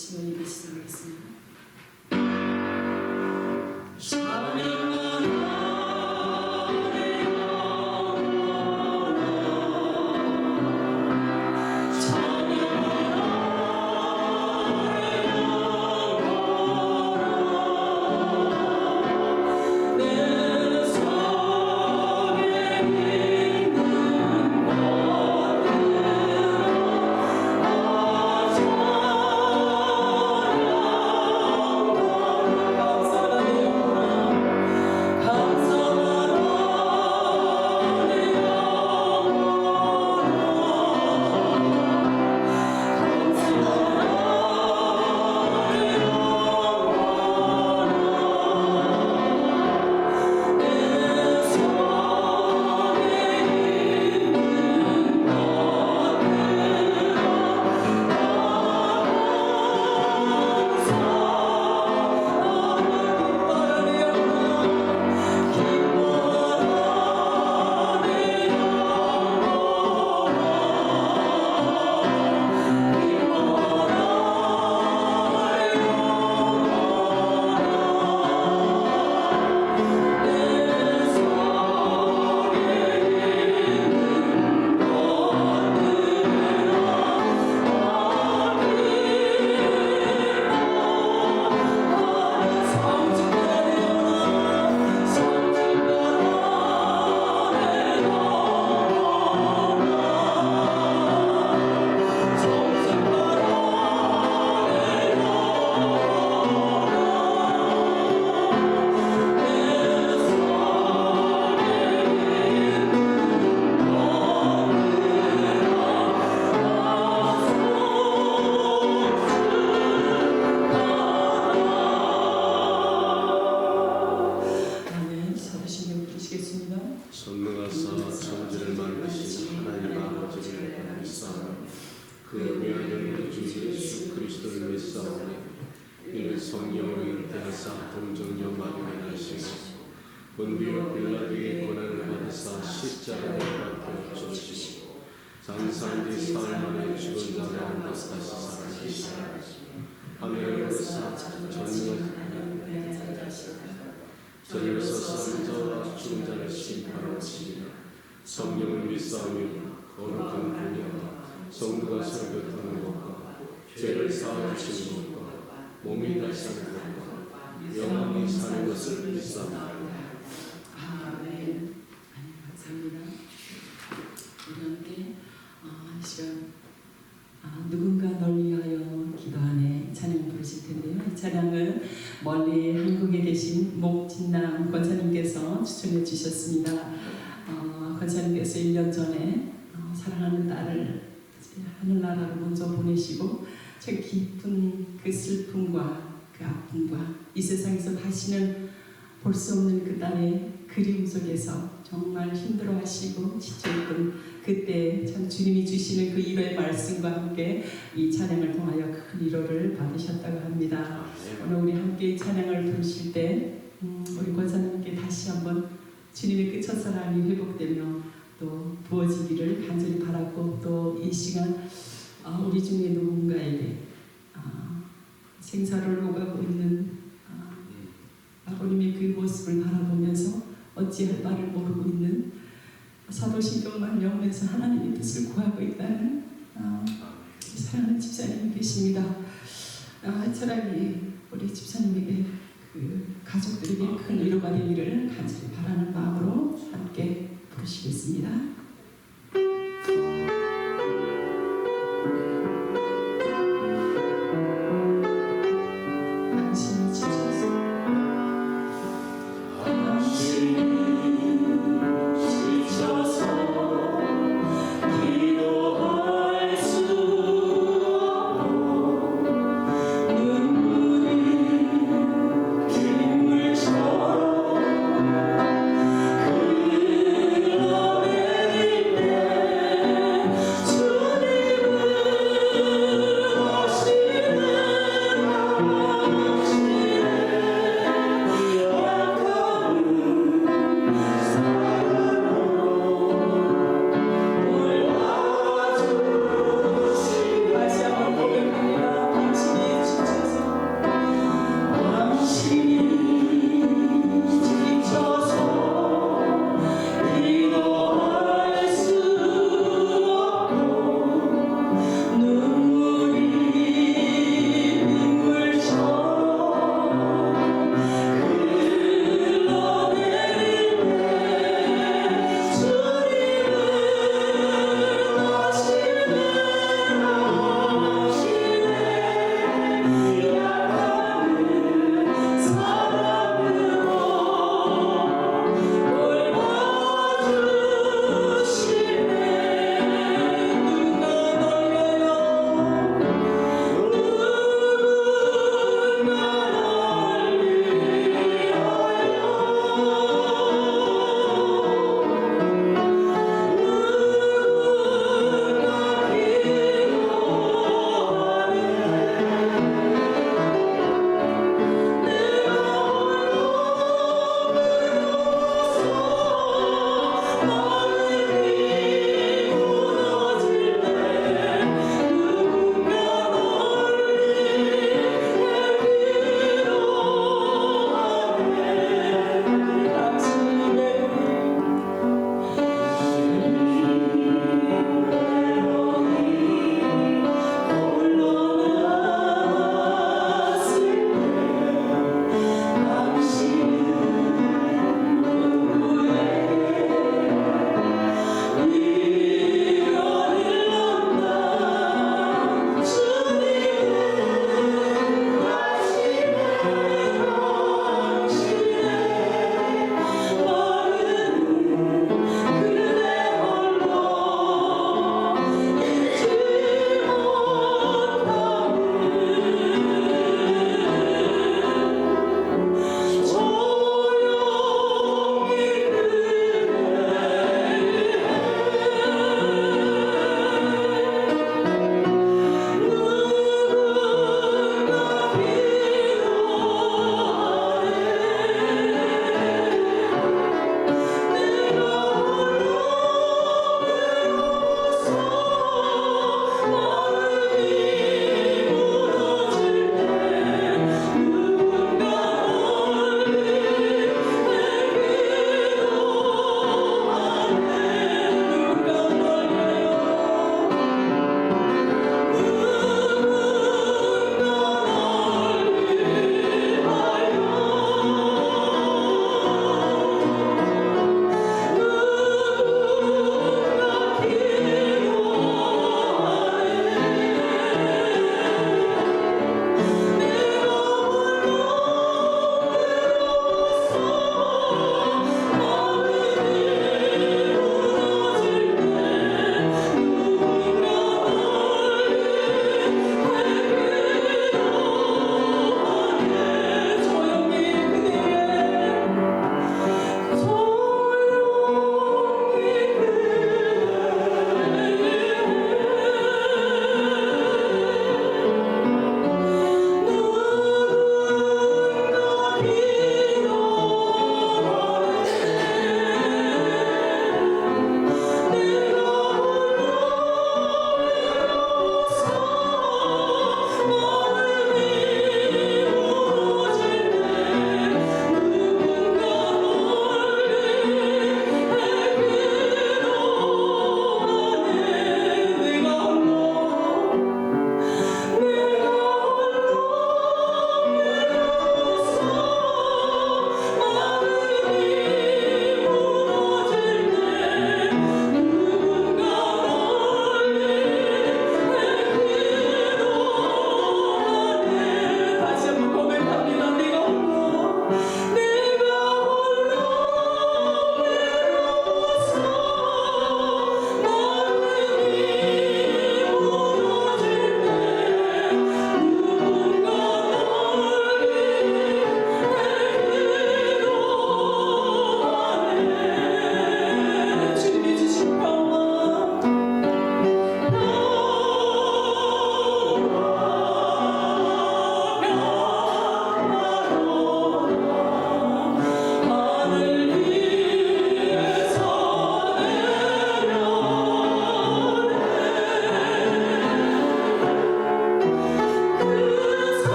부르시며 예배 시작하겠습니다. 선능하사 천지를 만드신 하나님 아버지를 믿사오니 그의 외아들 주 예수 그리스도를 믿사오니 이를 성령으로 잉태하사 동정녀 마리아를 하시고 본디오 빌라도의 고난을 받으사 십자가에 박혀 죽으시고 장사한 지 사흘 만에 죽은 자 가운데 다시 살아나시고 하늘을 오르사 저녁에서 사는 자와 죽은 자를 심판하러 오시리라. 성령을 믿사오니 거룩한 분야와 성도가 설교하는 것과 죄를 사하주시는 것과 몸이 다시 사는 것과 영원히 사는 것을 믿사옵나이다. 아멘. 감사합니다. 우리 함께 이 시간 누군가 널 위하여 기도하네 찬양을 부르실 텐데요. 이 찬양은 멀리 한국에 계신 목진남 권사님께서 추천해 주셨습니다. 권사님께서 1년 전에 사랑하는 딸을 하늘나라로 먼저 보내시고 참 깊은 그 슬픔과 그 아픔과 이 세상에서 다시는 볼 수 없는 그 딸의 그리움 속에서 정말 힘들어하시고 지쳐있던 그때 참 주님이 주시는 그 위로의 말씀과 함께 이 찬양을 통하여 큰 위로를 받으셨다고 합니다. 오늘 우리 함께 이 찬양을 부르실 때 우리 권사님께 다시 한번 주님의 그 첫사랑이 회복되며 또 부어지기를 간절히 바라고 또 이 시간 우리 중에 누군가에게 생사를 오가고 있는 아버님의 그 모습을 바라보면서 어찌할 바를 모르고 있는 사도신경만 영면서 하나님의 뜻을 구하고 있다는 사랑하는 집사님이 계십니다. 차라리 우리 집사님에게 그 가족들에게 큰 위로가 되기를 간절히 바라는 마음으로 함께 부르시겠습니다. 눈물처럼 그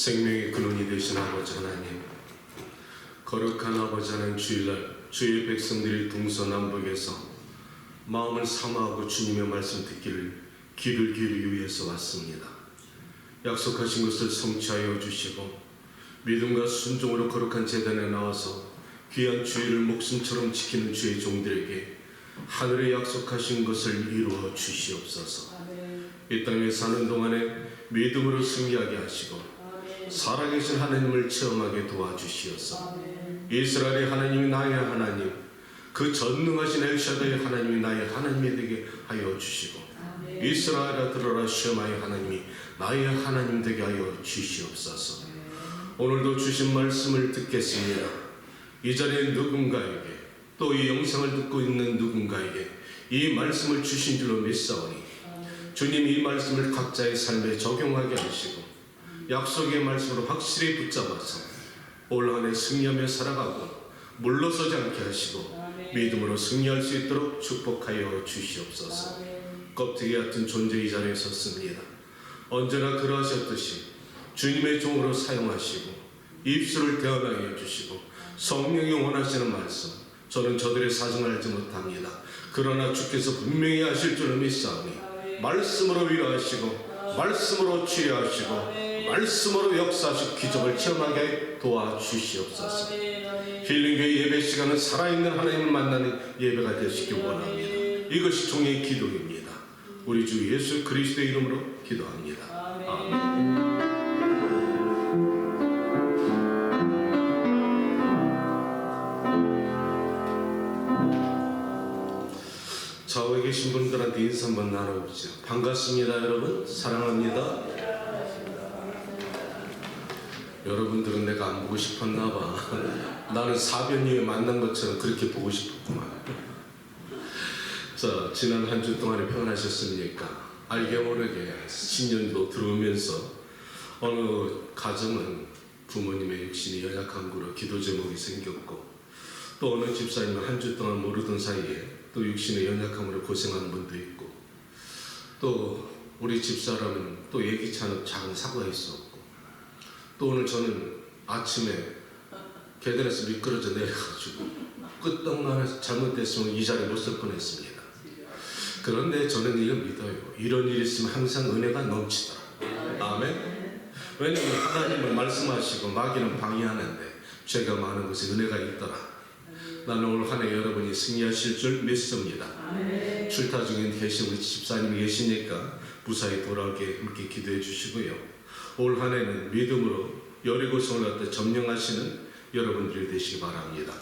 생명의 근원이 되신 아버지 하나님, 거룩한 아버지 하나님, 주일날 주의 백성들이 동서남북에서 마음을 삼아하고 주님의 말씀 듣기를 귀를 기울이기 위해서 왔습니다. 약속하신 것을 성취하여 주시고 믿음과 순종으로 거룩한 제단에 나와서 귀한 주의를 목숨처럼 지키는 주의 종들에게 하늘에 약속하신 것을 이루어 주시옵소서. 이 땅에 사는 동안에 믿음으로 승리하게 하시고 살아계신 하나님을 체험하게 도와주시옵소서. 이스라엘의 하나님이 나의 하나님, 그 전능하신 엘샤다의 하나님이 나의 하나님이 되게 하여 주시고 이스라엘아 들어라 셔마의 하나님이 나의 하나님 되게 하여 주시옵소서. 오늘도 주신 말씀을 듣겠습니다. 이 자리에 누군가에게 또 이 영상을 듣고 있는 누군가에게 이 말씀을 주신 줄로 믿사오니 주님이 이 말씀을 각자의 삶에 적용하게 하시고 약속의 말씀으로 확실히 붙잡아서 올 한 해 승리하며 살아가고 물러서지 않게 하시고 믿음으로 승리할 수 있도록 축복하여 주시옵소서. 껍데기 같은 존재 이 자리에 섰습니다. 언제나 그러하셨듯이 주님의 종으로 사용하시고 입술을 대언하게 해주시고 성령이 원하시는 말씀, 저는 저들의 사정을 알지 못합니다. 그러나 주께서 분명히 하실 줄을 믿사오니 말씀으로 위로하시고 말씀으로 치료하시고 말씀으로 역사하시고 기적을 체험하게 도와주시옵소서. 힐링교회 예배 시간은 살아있는 하나님을 만나는 예배가 되시길 원합니다. 이것이 종의 기도입니다. 우리 주 예수 그리스도의 이름으로 기도합니다. 아멘. 좌우에 계신 분들한테 인사 한번 나눠보죠. 반갑습니다 여러분. 사랑합니다. 여러분들은 내가 안 보고 싶었나 봐. 나는 4년 후에 만난 것처럼 그렇게 보고 싶었구만. 자, 지난 한 주 동안에 평안하셨습니까? 알게 모르게 신년도 들어오면서 어느 가정은 부모님의 육신이 연약한 거로 기도 제목이 생겼고 또 어느 집사님은 한 주 동안 모르던 사이에 또 육신의 연약함으로 고생하는 분도 있고 또 우리 집사람은 또 예기치 않은 작은 사고가 있었고 또 오늘 저는 아침에 계단에서 미끄러져 내려가지고 끄떡나면서 잘못됐으면 이 자리에 못 설 뻔했습니다. 그런데 저는 이걸 믿어요. 이런 일이 있으면 항상 은혜가 넘치더라. 아멘. 왜냐하면 하나님은 말씀하시고 마귀는 방해하는데 죄가 많은 곳에 은혜가 있더라. 나는 올 한 해 여러분이 승리하실 줄 믿습니다. 출타 중에 계신 우리 집사님이 계시니까 무사히 돌아오게 함께 기도해 주시고요. 올 한 해는 믿음으로 여리고성을 갖다 점령하시는 여러분들이 되시기 바랍니다.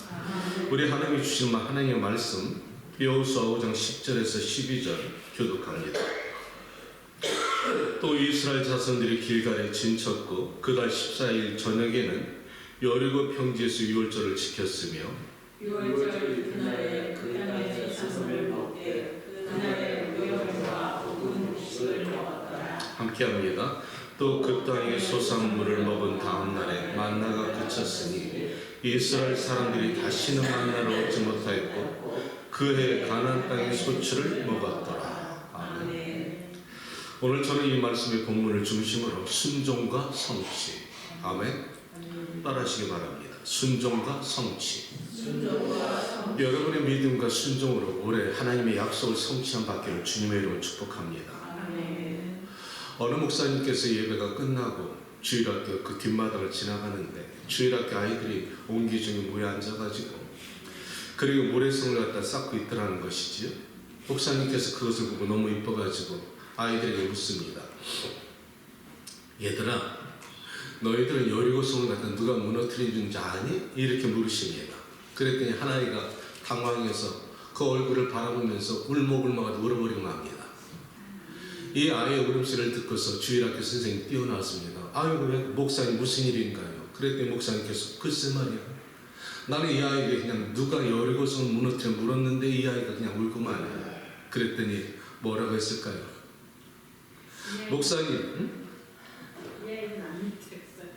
우리 하나님이 주신 하나님의 말씀 여호수아 5장 10절에서 12절 교독합니다. 또 이스라엘 자손들이 길갈에 진쳤고 그달 14일 저녁에는 여리고 평지에서 유월절을 지켰으며 유월절 그날에 그 땅의 자손을 먹되 그날에 묘물과 묵은 음식을 먹었더라. 함께합니다. 또 그 땅의 소산물을 먹은 다음 날에 만나가 그쳤으니 이스라엘 사람들이 다시는 만나를 얻지 못하였고 그해 가나안 땅의 소출을 먹었더라. 아멘. 오늘 저는 이 말씀의 본문을 중심으로 순종과 성취. 아멘. 따라하시기 바랍니다. 순종과 성취. 여러분의 믿음과 순종으로 올해 하나님의 약속을 성취한 받기를 주님의 이름으로 축복합니다. 어느 목사님께서 예배가 끝나고 주일학교 그 뒷마당을 지나가는데 주일학교 아이들이 옹기 중에 모여 앉아가지고 그리고 모래성을 갖다 쌓고 있더라는 것이지요. 목사님께서 그것을 보고 너무 이뻐가지고 아이들에게 묻습니다. 얘들아, 너희들은 여리고성을 갖다 누가 무너뜨린 줄 아니? 이렇게 물으십니다. 그랬더니 한 아이가 당황해서 그 얼굴을 바라보면서 울먹울먹하다 울어버리고 맙니다. 이 아이의 울음소리를 듣고서 주일학교 선생님이 뛰어나왔습니다. 아이고, 왜 목사님 무슨 일인가요? 그랬더니 목사님께서 글쎄 말이야, 나는 이 아이에게 그냥 누가 여리고성을 무너뜨려 물었는데 이 아이가 그냥 울고만 해. 그랬더니 뭐라고 했을까요? 목사님, 응? 이 아이는 안 놓치겠어요.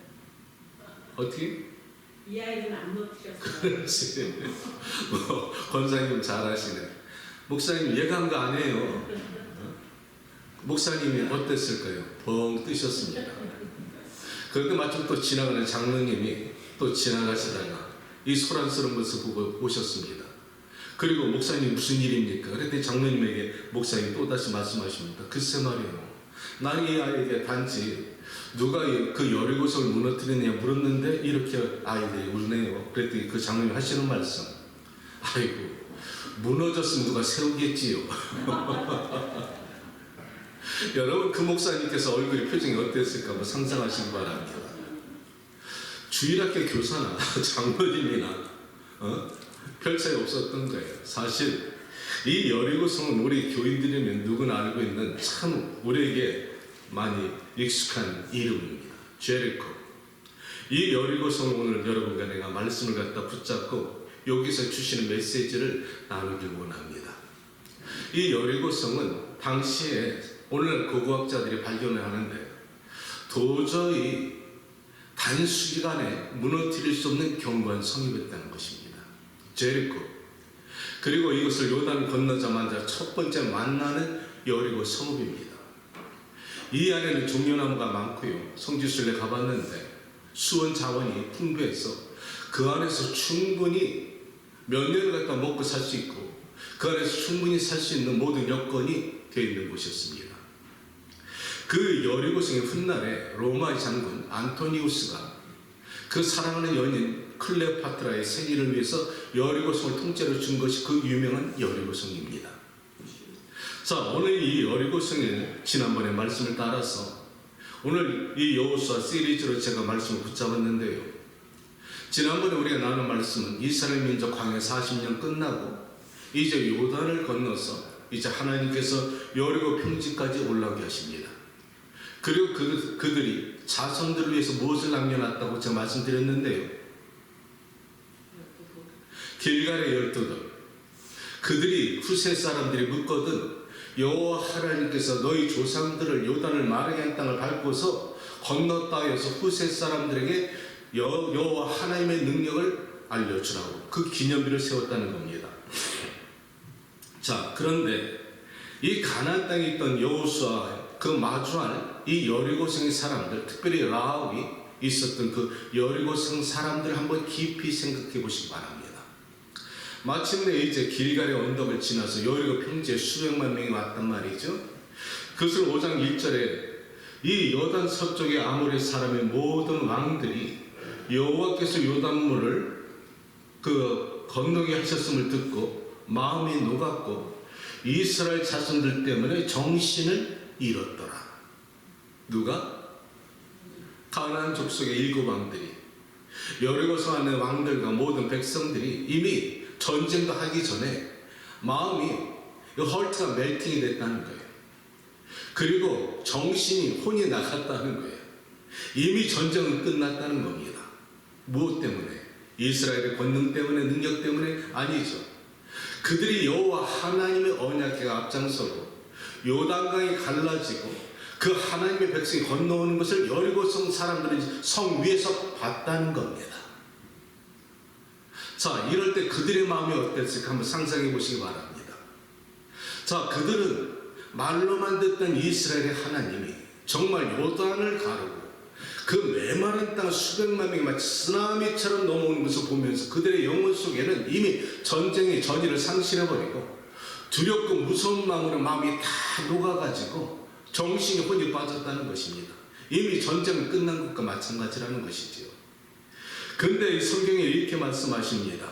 어떻게? 이 아이는 안 놓치겠어요. 그렇지. 권사님 잘하시네. 목사님 예감 거 아니에요. 목사님이 어땠을까요? 벙 뜨셨습니다. 그런데 마침 또 지나가는 장로님이 또 지나가시다가 이 소란스러운 것을 보고 오셨습니다. 그리고 목사님 무슨 일입니까? 그랬더니 장로님에게 목사님이 또다시 말씀하십니다. 글쎄 말이에요. 나는 이 아이에게 단지 누가 그 여리고성을 무너뜨리느냐 물었는데 이렇게 아이들이 울네요. 그랬더니 그 장로님이 하시는 말씀. 아이고, 무너졌으면 누가 세우겠지요. 여러분, 그 목사님께서 얼굴이 표정이 어땠을까 한번 상상하시기 바랍니다. 주일학교 교사나 장로님이나 별 차이 없었던 거예요. 사실 이 여리고성은 우리 교인들이면 누구나 알고 있는 참 우리에게 많이 익숙한 이름입니다. 제리코. 이 여리고성을 오늘 여러분과 내가 말씀을 갖다 붙잡고 여기서 주시는 메시지를 나누길 원합니다. 이 여리고성은 당시에 오늘날 고고학자들이 발견을 하는데 도저히 단수기간에 무너뜨릴 수 없는 견고한 성이었다는 것입니다. 제리코. 그리고 이것을 요단 건너자마자 첫 번째 만나는 여리고 성읍입니다. 이 안에는 종려나무가 많고요. 성지순례 가봤는데 수원 자원이 풍부해서 그 안에서 충분히 몇 년을 갖다 먹고 살 수 있고 그 안에서 충분히 살 수 있는 모든 여건이 되어 있는 곳이었습니다. 그 여리고성의 훗날에 로마의 장군 안토니우스가 그 사랑하는 연인 클레오파트라의 생일을 위해서 여리고성을 통째로 준 것이 그 유명한 여리고성입니다. 자, 오늘 이 여리고성에 지난번에 말씀을 따라서 오늘 이 여호수아 시리즈로 제가 말씀을 붙잡았는데요. 지난번에 우리가 나눈 말씀은 이스라엘 민족 광야 40년 끝나고 이제 요단을 건너서 이제 하나님께서 여리고 평지까지 올라오게 하십니다. 그리고 그들이 자손들을 위해서 무엇을 남겨놨다고 제가 말씀드렸는데요. 길갈의 12돌. 그들이 후세 사람들이 묻거든 여호와 하나님께서 너희 조상들을 요단을 마르게 한 땅을 밟고서 건넜다 하여서 후세 사람들에게 여호와 하나님의 능력을 알려주라고 그 기념비를 세웠다는 겁니다. 자, 그런데 이 가나안 땅에 있던 여호수아 그 마주할 이 여리고성의 사람들, 특별히 라합이 있었던 그 여리고성 사람들 한번 깊이 생각해 보시기 바랍니다. 마침내 이제 길갈의 언덕을 지나서 여리고 평지에 수백만 명이 왔단 말이죠. 그것을 5장 1절에 이 요단 서쪽의 아모리 사람의 모든 왕들이 여호와께서 요단물을 그 건너게 하셨음을 듣고 마음이 녹았고 이스라엘 자손들 때문에 정신을 잃었더라. 누가? 가나안 족속의 7왕들이 여리고성 안의 왕들과 모든 백성들이 이미 전쟁도 하기 전에 마음이 헐트가 멜팅이 됐다는 거예요. 그리고 정신이 혼이 나갔다는 거예요. 이미 전쟁은 끝났다는 겁니다. 무엇 때문에? 이스라엘의 권능 때문에, 능력 때문에? 아니죠. 그들이 여호와 하나님의 언약궤가 앞장서고 요단강이 갈라지고 그 하나님의 백성이 건너오는 것을 여리고성 사람들이 성 위에서 봤다는 겁니다. 자, 이럴 때 그들의 마음이 어땠을까 한번 상상해 보시기 바랍니다. 자, 그들은 말로만 듣던 이스라엘의 하나님이 정말 요단을 가르고 그 메마른 땅 수백만 명이 마치 쓰나미처럼 넘어오는 것을 보면서 그들의 영혼 속에는 이미 전쟁의 전의를 상실해버리고 두렵고 무서운 마음으로 마음이 다 녹아가지고 정신이 혼이 빠졌다는 것입니다. 이미 전쟁은 끝난 것과 마찬가지라는 것이지요. 근데 이 성경에 이렇게 말씀하십니다.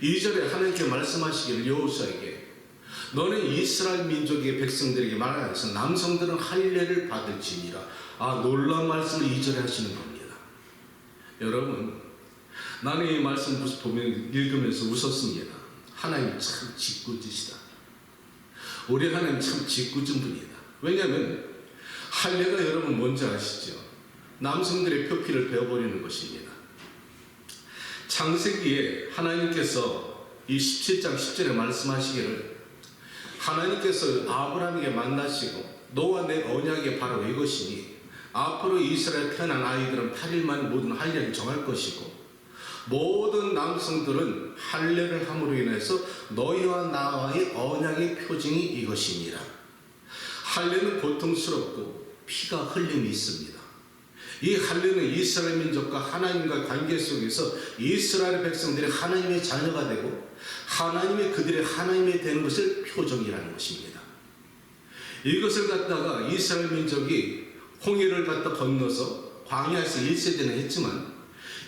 2절에 하나님께 말씀하시기를 여호수아에게 너는 이스라엘 민족의 백성들에게 말하여서 남성들은 할례를 받을지니라. 아, 놀라운 말씀을 2절에 하시는 겁니다. 여러분, 나는 이 말씀 보면 읽으면서 웃었습니다. 하나님 참 짓궂으시다. 우리 하나님 참 짓궂은 분이다. 왜냐하면 할례가 여러분 뭔지 아시죠? 남성들의 표피를 베어버리는 것입니다. 창세기에 하나님께서 이 17장 10절에 말씀하시기를 하나님께서 아브라함에게 만나시고 너와 내 언약이 바로 이것이니 앞으로 이스라엘 태어난 아이들은 8일 만에 모든 할례를 정할 것이고 모든 남성들은 할례를 함으로 인해서 너희와 나와의 언약의 표징이 이것이니라. 할례는 고통스럽고 피가 흘림이 있습니다. 이 할례는 이스라엘 민족과 하나님과의 관계 속에서 이스라엘 백성들이 하나님의 자녀가 되고 하나님이 그들의 하나님이 되는 것을 표정이라는 것입니다. 이것을 갖다가 이스라엘 민족이 홍해를 갖다 건너서 광야에서 1세대는 했지만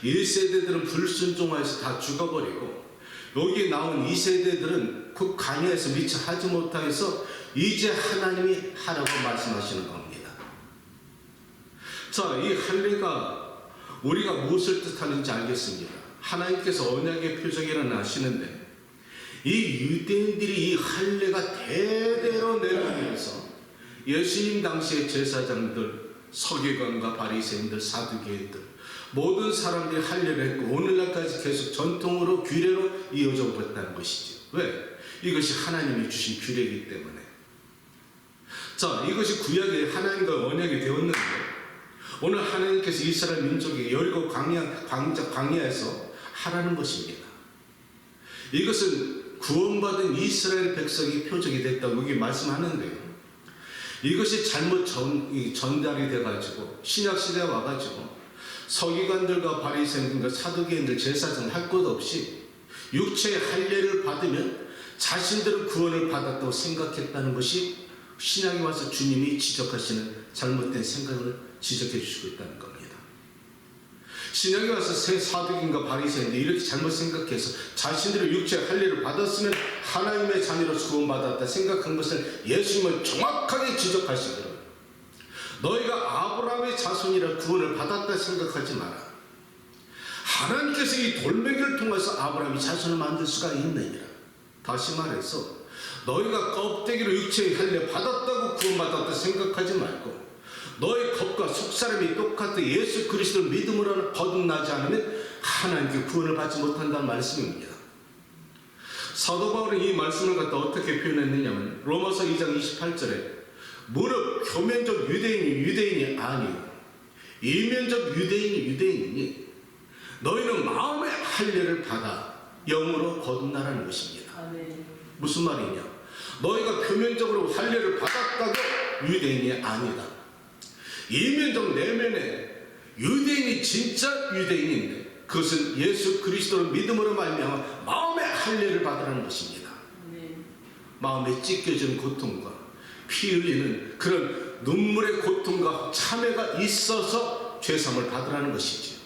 1세대들은 불순종하여서 다 죽어버리고 여기 나온 2세대들은 그 광야에서 미처 하지 못하여서 이제 하나님이 하라고 말씀하시는 겁니다. 자, 이 할례가 우리가 무엇을 뜻하는지 알겠습니다. 하나님께서 언약의 표적이라는 아시는데 이 유대인들이 이 할례가 대대로 내려오면서 예수님 당시의 제사장들, 서기관과 바리새인들, 사두개인들 모든 사람들이 할례를 했고 오늘날까지 계속 전통으로 규례로 이어져 왔다는 것이죠. 왜? 이것이 하나님이 주신 규례이기 때문에. 자, 이것이 구약의 하나님과 언약이 되었는데 오늘 하나님께서 이스라엘 민족이 여리고 광야에서 하라는 것입니다. 이것은 구원받은 이스라엘 백성이 표적이 됐다고 여기 말씀하는데요. 이것이 잘못 전달이 돼가지고 신약시대에 와가지고 서기관들과 바리새인들과 사두개인들 제사장 할 것 없이 육체의 할례를 받으면 자신들은 구원을 받았다고 생각했다는 것이 신약에 와서 주님이 지적하시는 잘못된 생각을 지적해 주시고 있다는 겁니다. 신약에 와서 새 사두개인과 바리새인들이 이렇게 잘못 생각해서 자신들의 육체의 할례를 받았으면 하나님의 자녀로서 구원받았다 생각한 것을 예수님은 정확하게 지적하시더라고요. 너희가 아브라함의 자손이라 구원을 받았다 생각하지 마라. 하나님께서 이 돌멩이를 통해서 아브라함이 자손을 만들 수가 있느니라. 다시 말해서 너희가 껍데기로 육체의 할례 받았다고 구원받았다 생각하지 말고 너의 겉과 속사람이 똑같아 예수 그리스도를 믿음으로 거듭나지 않으면 하나님께 구원을 받지 못한다는 말씀입니다. 사도 바울은 이 말씀을 갖다 어떻게 표현했느냐면 로마서 2장 28절에 무릇 표면적 유대인이 아니요 이면적 유대인이니 너희는 마음의 할례를 받아 영으로 거듭나라는 것입니다. 무슨 말이냐? 너희가 표면적으로 할례를 받았다고 유대인이 아니다. 이면적 내면에 유대인이 진짜 유대인인데 그것은 예수 그리스도를 믿음으로 말미암아 마음의 할례를 받으라는 것입니다. 마음에 찢겨지는 고통과 피 흘리는 그런 눈물의 고통과 참회가 있어서 죄사함을 받으라는 것이죠.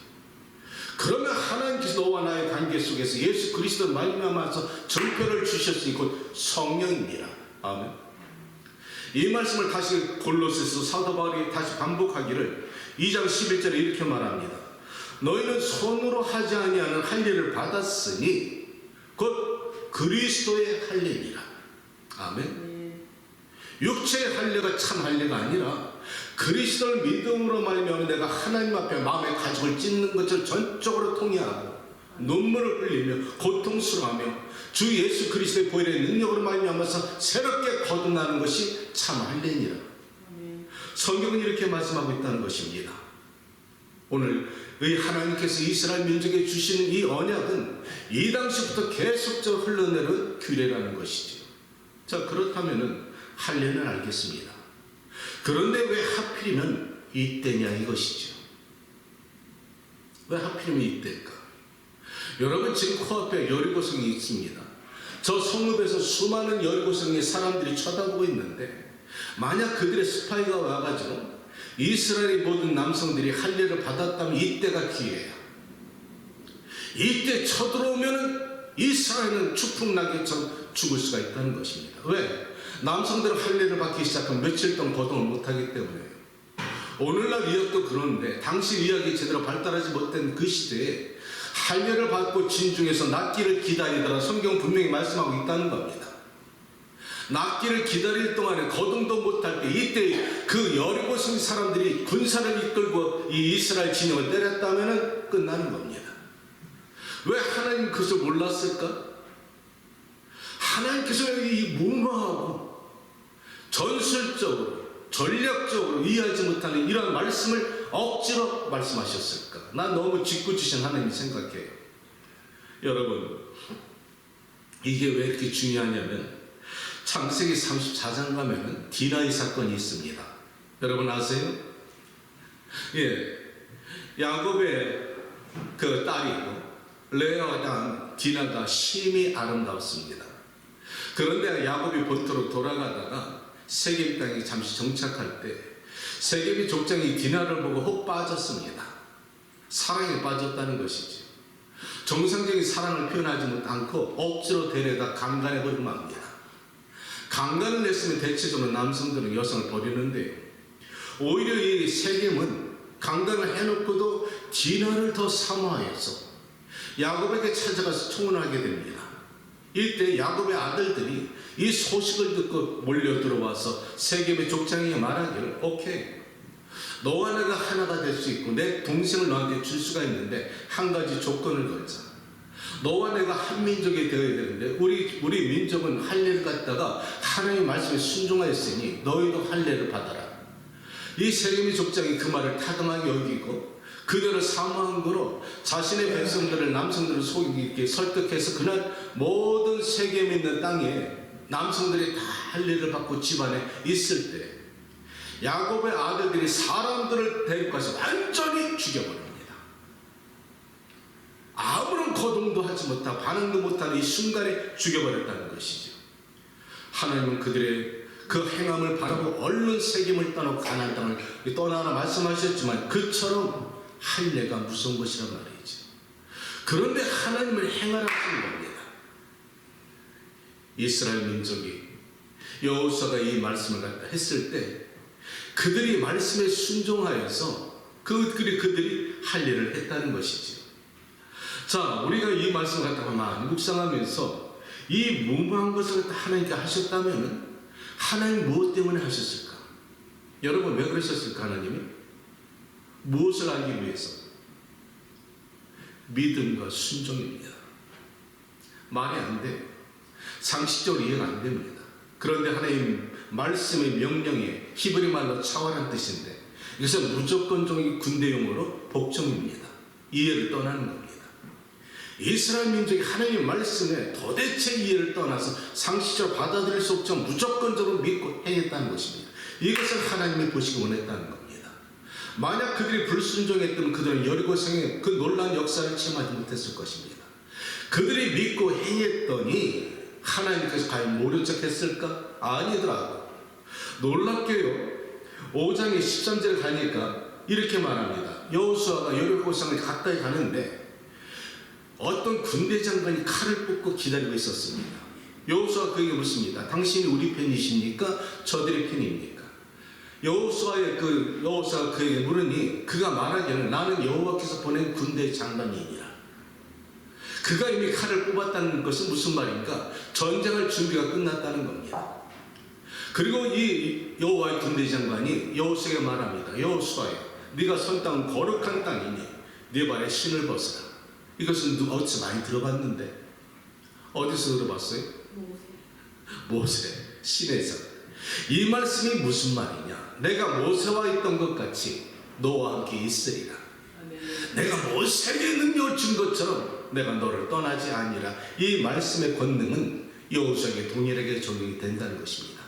그러면 하나님께서 너와 나의 관계 속에서 예수 그리스도를 말미암아서 정표를 주셨으니 곧 성령입니다. 아멘. 이 말씀을 다시 골로새서 사도 바울이 다시 반복하기를 2장 11절에 이렇게 말합니다. 너희는 손으로 하지 아니하는 할례를 받았으니 곧 그리스도의 할례니라. 아멘. 육체의 할례가 참 할례가 아니라 그리스도를 믿음으로 말미암아 내가 하나님 앞에 마음의 가죽을 찢는 것을 전적으로 통해하고 눈물을 흘리며 고통스러워하며 주 예수 그리스도의 보혈의 능력으로 말미암아서 새롭게 거듭나는 것이 참 할례니라. 성경은 이렇게 말씀하고 있다는 것입니다. 오늘 의 하나님께서 이스라엘 민족에 주시는 이 언약은 이 당시부터 계속적으로 흘러내는 규례라는 것이죠. 자, 그렇다면은 할례는 알겠습니다. 그런데 왜 하필이면 이때냐 이것이죠. 왜 하필이면 이때일까? 여러분 지금 코앞에 여리고성이 있습니다. 저 성읍에서 수많은 여리고성의 사람들이 쳐다보고 있는데 만약 그들의 스파이가 와가지고 이스라엘의 모든 남성들이 할례를 받았다면 이때가 기회야. 이때 쳐들어오면 이스라엘은 추풍나게 죽을 수가 있다는 것입니다. 왜? 남성들은 할례를 받기 시작하면 며칠 동안 거동을 못하기 때문에요. 오늘날 의학도 그런데 당시 의학이 제대로 발달하지 못된 그 시대에 할례를 받고 진중에서 낫기를 기다리더라 성경 분명히 말씀하고 있다는 겁니다. 낫기를 기다릴 동안에 거동도 못할 때 이때 그 여리고성 사람들이 군사를 이끌고 이 이스라엘 진영을 때렸다면 끝나는 겁니다. 왜 하나님 그것을 몰랐을까? 하나님께서 이 무모하고 전술적으로 전략적으로 이해하지 못하는 이러한 말씀을 억지로 말씀하셨을까? 난 너무 짓궂으신 하나님 생각해요. 여러분 이게 왜 이렇게 중요하냐면 창세기 34장 가면은 디나이 사건이 있습니다. 여러분 아세요? 예, 야곱의 그 딸이고 레아와 양 디나가 심히 아름다웠습니다. 그런데 야곱이 본토로 돌아가다가 세겜 땅에 잠시 정착할 때 세겜의 족장이 디나를 보고 혹 빠졌습니다. 사랑에 빠졌다는 것이죠. 정상적인 사랑을 표현하지 못하고 억지로 데려다 강간해 버리고 맙니다. 강간을 했으면 대체적으로 남성들은 여성을 버리는데요. 오히려 이 세겜은 강간을 해놓고도 디나를 더 사모하여서 야곱에게 찾아가서 청혼하게 됩니다. 이때 야곱의 아들들이 이 소식을 듣고 몰려 들어와서 세겜의 족장에게 말하기를, 오케이, 너와 내가 하나가 될 수 있고 내 동생을 너한테 줄 수가 있는데 한 가지 조건을 걸자. 너와 내가 한 민족이 되어야 되는데 우리 민족은 할례를 갖다가 하나님의 말씀에 순종하였으니 너희도 할례를 받아라. 이 세겜의 족장이 그 말을 타당하게 여기고 그들을 사모한 거로 자신의 백성들을, 남성들을 속이게 설득해서 그날 모든 세겜에 있는 땅에 남성들이 다 할례를 받고 집안에 있을 때 야곱의 아들들이 사람들을 데리고 가서 완전히 죽여버립니다. 아무런 거동도 하지 못하고 반응도 못하는 이 순간에 죽여버렸다는 것이죠. 하나님은 그들의 그 행함을 바라고 얼른 세겜을 떠나고 가나안 땅을 떠나라 말씀하셨지만 그처럼 할례가 무서운 것이란 말이죠. 그런데 하나님을 행하라는 겁니다. 이스라엘 민족이 여호수아가 이 말씀을 갖다 했을 때 그들이 말씀에 순종하여서 그들이 할례를 했다는 것이죠. 자, 우리가 이 말씀을 갖다가 묵상하면서 이 무모한 것을 갖다 하나님께 하셨다면 하나님 무엇 때문에 하셨을까? 여러분 왜 그러셨을까? 하나님이 무엇을 알기 위해서? 믿음과 순종입니다. 말이 안 돼요. 상식적으로 이해가 안 됩니다. 그런데 하나님 말씀의 명령에 히브리 말로 차원한 뜻인데 이것은 무조건적인 군대용어로 복종입니다. 이해를 떠나는 겁니다. 이스라엘 민족이 하나님의 말씀에 도대체 이해를 떠나서 상식적으로 받아들일 수 없죠. 무조건적으로 믿고 행했다는 것입니다. 이것을 하나님이 보시기 원했다는 겁니다. 만약 그들이 불순종했다면 그들은 여리고성의 그 놀라운 역사를 체험하지 못했을 것입니다. 그들이 믿고 행했더니 하나님께서 과연 모른 척 했을까? 아니더라고. 놀랍게요. 5장의 13절에 가니까 이렇게 말합니다. 여호수아가 여리고성을 가까이 가는데 어떤 군대 장관이 칼을 뽑고 기다리고 있었습니다. 여호수아가 그에게 묻습니다. 당신이 우리 편이십니까? 저들의 편입니까? 여호수아가 그에게 물으니 그가 말하기를 나는 여호와께서 보낸 군대 장관이니라. 그가 이미 칼을 뽑았다는 것은 무슨 말입니까? 전쟁할 준비가 끝났다는 겁니다. 그리고 이 여호와의 군대 장관이 여호수아에게 말합니다. 여호수아야, 네가 선 땅은 거룩한 땅이니 네 발에 신을 벗어라. 이것은 어디서 많이 들어봤는데 어디서 들어봤어요? 모세, 신에서. 이 말씀이 무슨 말이냐? 내가 모세와 있던 것 같이 너와 함께 있으리라. 내가 모세에게 능력을 준 것처럼 내가 너를 떠나지 아니라. 이 말씀의 권능은 여호수아에게 동일하게 적용이 된다는 것입니다.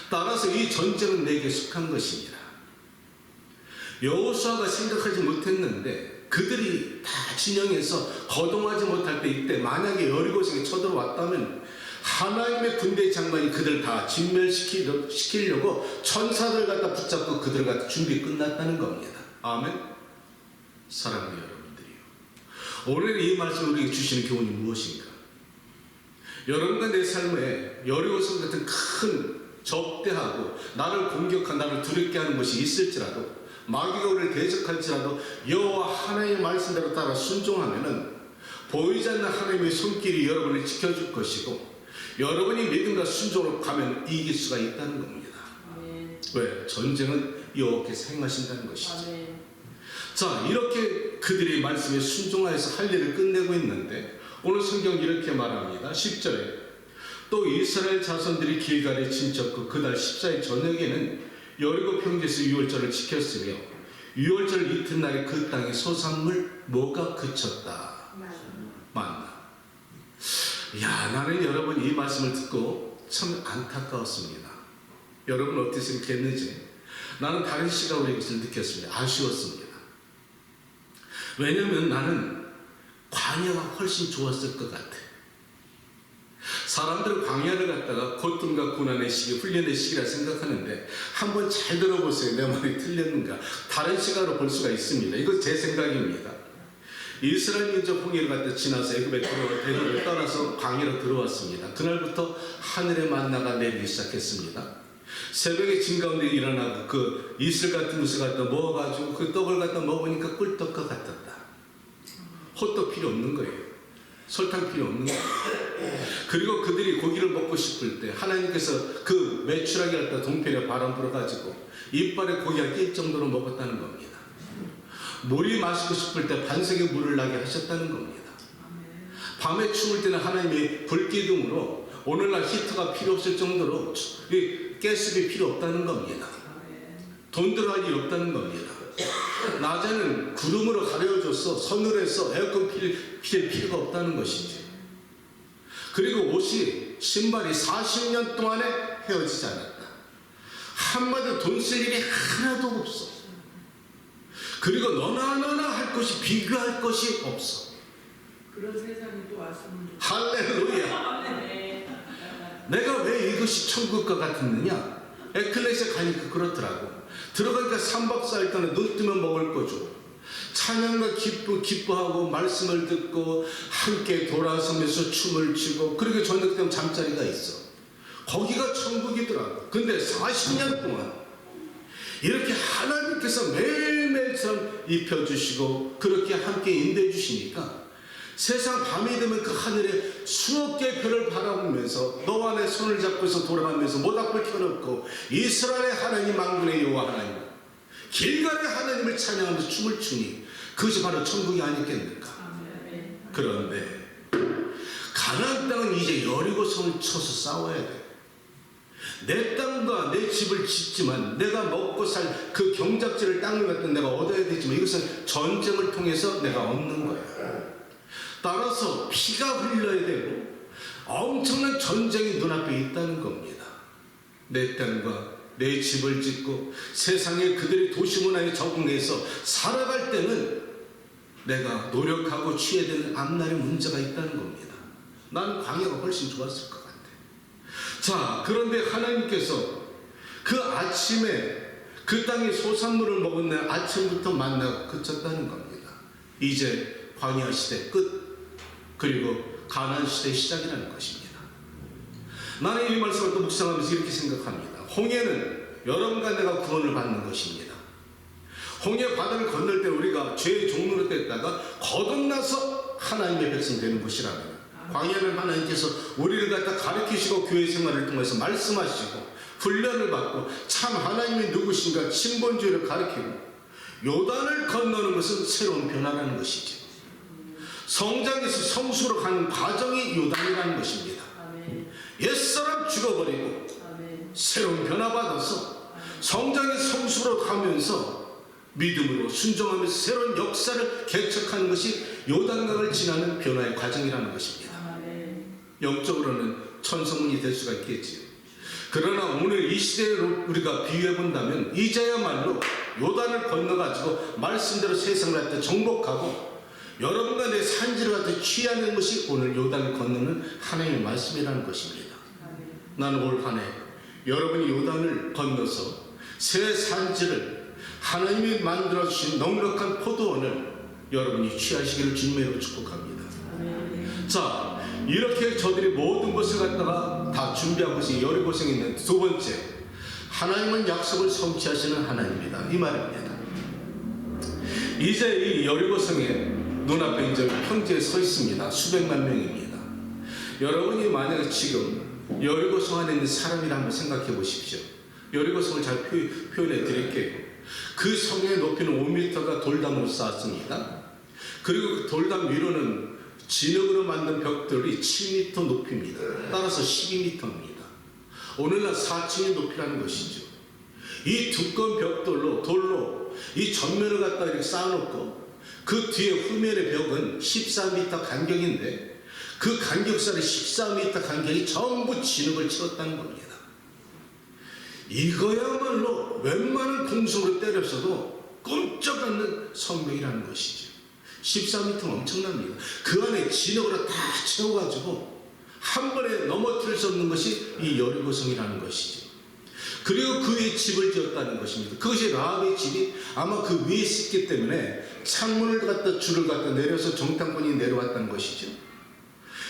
따라서 이 전쟁은 내게 속한 것입니다. 여호수아가 생각하지 못했는데 그들이 다 진영에서 거동하지 못할 때 이때 만약에 여리고성에 쳐들어왔다면 하나님의 군대 장관이 그들 다 진멸시키려고 천사들 갖다 붙잡고 그들 갖다 준비 끝났다는 겁니다. 아멘. 사랑하는 여러분들이요, 오늘 이 말씀 우리에게 주시는 교훈이 무엇인가? 여러분과 내 삶에 여리고성 같은 큰 적대하고 나를 공격한, 나를 두렵게 하는 것이 있을지라도, 마귀가 우리를 대적할지라도 여호와 하나님의 말씀대로 따라 순종하면은 보이지 않는 하나님의 손길이 여러분을 지켜줄 것이고, 여러분이 믿음과 순종으로 가면 이길 수가 있다는 겁니다. 아멘. 왜? 전쟁은 여호와께서 행하신다는 것이죠. 아멘. 자, 이렇게 그들이 말씀에 순종하여서 할 일을 끝내고 있는데 오늘 성경이 이렇게 말합니다. 10절에 또 이스라엘 자손들이 길갈에 진쳤고 그달 14일 저녁에는 여리고 평지에서 유월절을 지켰으며 유월절 이튿날에 그 땅의 소산물 뭐가 그쳤다. 만나. 야, 나는 여러분 이 말씀을 듣고 참 안타까웠습니다. 여러분 어떻게 생각했는지 나는 다른 시각으로 이것을 느꼈습니다. 아쉬웠습니다. 왜냐하면 나는 광야가 훨씬 좋았을 것 같아. 사람들은 광야를 갖다가 고통과 고난의 시기, 훈련의 시기라 생각하는데 한번 잘 들어보세요. 내 말이 틀렸는가? 다른 시각으로 볼 수가 있습니다. 이거 제 생각입니다. 이스라엘 민족 홍해를 갖다 지나서 애굽에 대로를 떠나서 광야로 들어왔습니다. 그날부터 하늘의 만나가 내리기 시작했습니다. 새벽에 진 가운데 일어나고 그 이슬 같은 것을 갖다 먹어가지고 그 떡을 갖다 먹으니까 꿀떡과 같았다. 호떡 필요 없는 거예요. 설탕 필요 없는 거예요. 그리고 그들이 고기를 먹고 싶을 때 하나님께서 그 메추라기 갖다 동편에 바람 불어가지고 이빨에 고기가 낄 정도로 먹었다는 겁니다. 물이 마시고 싶을 때 반석에 물을 나게 하셨다는 겁니다. 밤에 추울 때는 하나님이 불기둥으로 오늘날 히터가 필요 없을 정도로 가스비 필요 없다는 겁니다. 돈 들어갈 일 없다는 겁니다. 낮에는 구름으로 가려져서 서늘해서 에어컨 필 필요가 없다는 것이지. 그리고 옷이 신발이 40년 동안에 헤어지지 않았다. 한마디 돈 쓸 일이 하나도 없어. 그리고 너나 할 것이 비교할 것이 없어. 그런 세상이 또 왔으면 좋겠어요. 할렐루야. 내가 왜 이것이 천국 것 같았느냐? 에클레시아 가니까 그렇더라고. 들어가니까 3박 4일 동안 눈 뜨면 먹을 거죠. 찬양과 기뻐하고 말씀을 듣고 함께 돌아서면서 춤을 추고, 그리고 저녁 되면 잠자리가 있어. 거기가 천국이더라고. 근데 40년 동안 이렇게 하나님께서 매일매일처럼 입혀주시고 그렇게 함께 인도해 주시니까 세상 밤이 되면 그 하늘에 수억 개의 별을 바라보면서 너와 내 손을 잡고서 돌아가면서 모닥불 켜놓고 이스라엘의 하나님, 만군의 여호와 하나님, 길갈의 하나님을 찬양하면서 춤을 추니 그것이 바로 천국이 아니겠는가. 그런데 가나안 땅은 이제 여리고성을 쳐서 싸워야 돼. 내 땅과 내 집을 짓지만 내가 먹고 살 그 경작지를 땅을 갖다 내가 얻어야 되지만 이것은 전쟁을 통해서 내가 얻는 거야. 따라서 피가 흘러야 되고 엄청난 전쟁이 눈앞에 있다는 겁니다. 내 땅과 내 집을 짓고 세상에 그들의 도시 문화에 적응해서 살아갈 때는 내가 노력하고 취해야 되는 앞날의 문제가 있다는 겁니다. 나는 광야가 훨씬 좋았을 것 같아. 자, 그런데 하나님께서 그 아침에 그 땅의 소산물을 먹은 날 아침부터 만나가 그쳤다는 겁니다. 이제 광야 시대 끝, 그리고 가나안 시대 시작이라는 것입니다. 나는 이 말씀을 또 묵상하면서 이렇게 생각합니다. 홍해는 여러분과 내가 구원을 받는 것입니다. 홍해 바다를 건널 때 우리가 죄의 종로로 됐다가 거듭나서 하나님의 백성 되는 것이라면, 광야는 하나님께서 우리를 갖다 가르치시고 교회 생활을 통해서 말씀하시고 훈련을 받고 참 하나님이 누구신가 신본주의를 가르치고 요단을 건너는 것은 새로운 변화라는 것이죠. 성장에서 성수로 가는 과정이 요단이라는 것입니다. 옛사람 죽어버리고 새로운 변화받아서 성장의 성수로 가면서 믿음으로 순종하면서 새로운 역사를 개척하는 것이 요단강을 지나는 변화의 과정이라는 것입니다. 영적으로는 천성문이 될 수가 있겠지요. 그러나 오늘 이 시대로 우리가 비유해 본다면 이제야말로 요단을 건너가지고 말씀대로 세상을 갖다 정복하고 여러분과 내 산지를 갖다 취하는 것이 오늘 요단을 건너는 하나님의 말씀이라는 것입니다. 나는 올 한 해 여러분이 요단을 건너서 새 산지를 하나님이 만들어주신 넉넉한 포도원을 여러분이 취하시기를 주님으로 축복합니다. 자, 이렇게 저들이 모든 것을 갖다가 다 준비한 것이 여리고성에 있는 두 번째, 하나님은 약속을 성취하시는 하나님이다, 이 말입니다. 이제 이 여리고성에 눈앞에 이제 평지에 서 있습니다. 수백만 명입니다. 여러분이 만약에 지금 여리고성 안에 있는 사람이라 한번 생각해 보십시오. 여리고성을 잘 표현해 드릴게요. 그 성의 높이는 5m가 돌담으로 쌓았습니다. 그리고 그 돌담 위로는 진흙으로 만든 벽돌이 7m 높이입니다. 따라서 12m입니다. 오늘날 4층의 높이라는 것이죠. 이 두꺼운 벽돌로, 돌로 이 전면을 갖다 이렇게 쌓아놓고 그 뒤에 후면의 벽은 14m 간격인데 그 간격살이 14m 간격이 전부 진흙을 채웠다는 겁니다. 이거야말로 웬만한 궁성으로 때렸어도 꼼짝 않는 성벽이라는 것이죠. 14m는 엄청납니다. 그 안에 진흙으로 다 채워가지고 한 번에 넘어뜨릴 수 없는 것이 이 여리고성이라는 것이죠. 그리고 그 위에 집을 지었다는 것입니다. 그것이 라합의 집이 아마 그 위에 있기 때문에 창문을 갖다 줄을 갖다 내려서 정탐꾼이 내려왔다는 것이죠.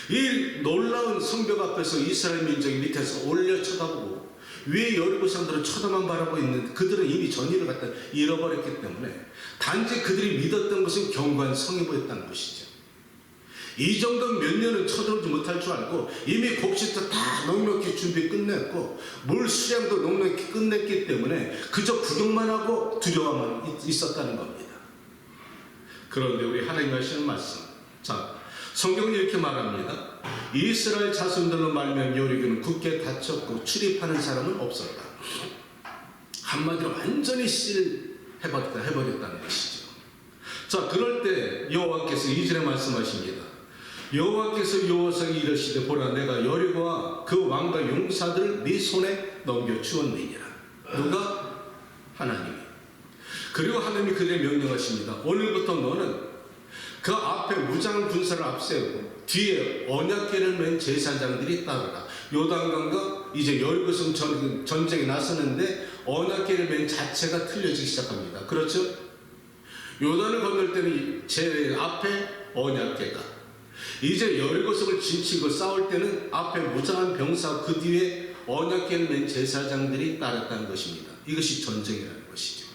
이 놀라운 성벽 앞에서 이스라엘 민족이 밑에서 올려 쳐다보고 위에 여리고 사람들은 쳐다만 바라보고 있는데 그들은 이미 전의를 갖다 잃어버렸기 때문에 단지 그들이 믿었던 것은 견고한 성이 보였다는 것이죠. 이 정도 몇 년은 쳐들어오지 못할 줄 알고 이미 곡식도 다 넉넉히 준비 끝냈고 물 수량도 넉넉히 끝냈기 때문에 그저 구경만 하고 두려워만 있었다는 겁니다. 그런데 우리 하나님 하시는 말씀, 자, 성경은 이렇게 말합니다. 이스라엘 자손들로 말미암아 여리고는 굳게 닫혔고 출입하는 사람은 없었다. 한마디로 완전히 해버렸다는 것이죠. 자, 그럴 때 여호와께서 2절에 말씀하십니다. 여호와께서 여호와에게 이르시되 보라 내가 여리고와 그 왕과 용사들을 네 손에 넘겨 주었느니라. 누가? 하나님이. 그리고 하나님이 그들에게 명령하십니다. 오늘부터 너는 그 앞에 무장 군사를 앞세우고 뒤에 언약궤를 맨 제사장들이 따르라. 요단강과 이제 여리고성 전쟁이 나서는데 언약궤를 맨 자체가 틀려지기 시작합니다. 그렇죠? 요단을 건널 때는 제 앞에 언약궤가, 이제 여리고성을 진치고 싸울 때는 앞에 무장한 병사 그 뒤에 언약궤를 맨 제사장들이 따랐다는 것입니다. 이것이 전쟁이라는 것이죠.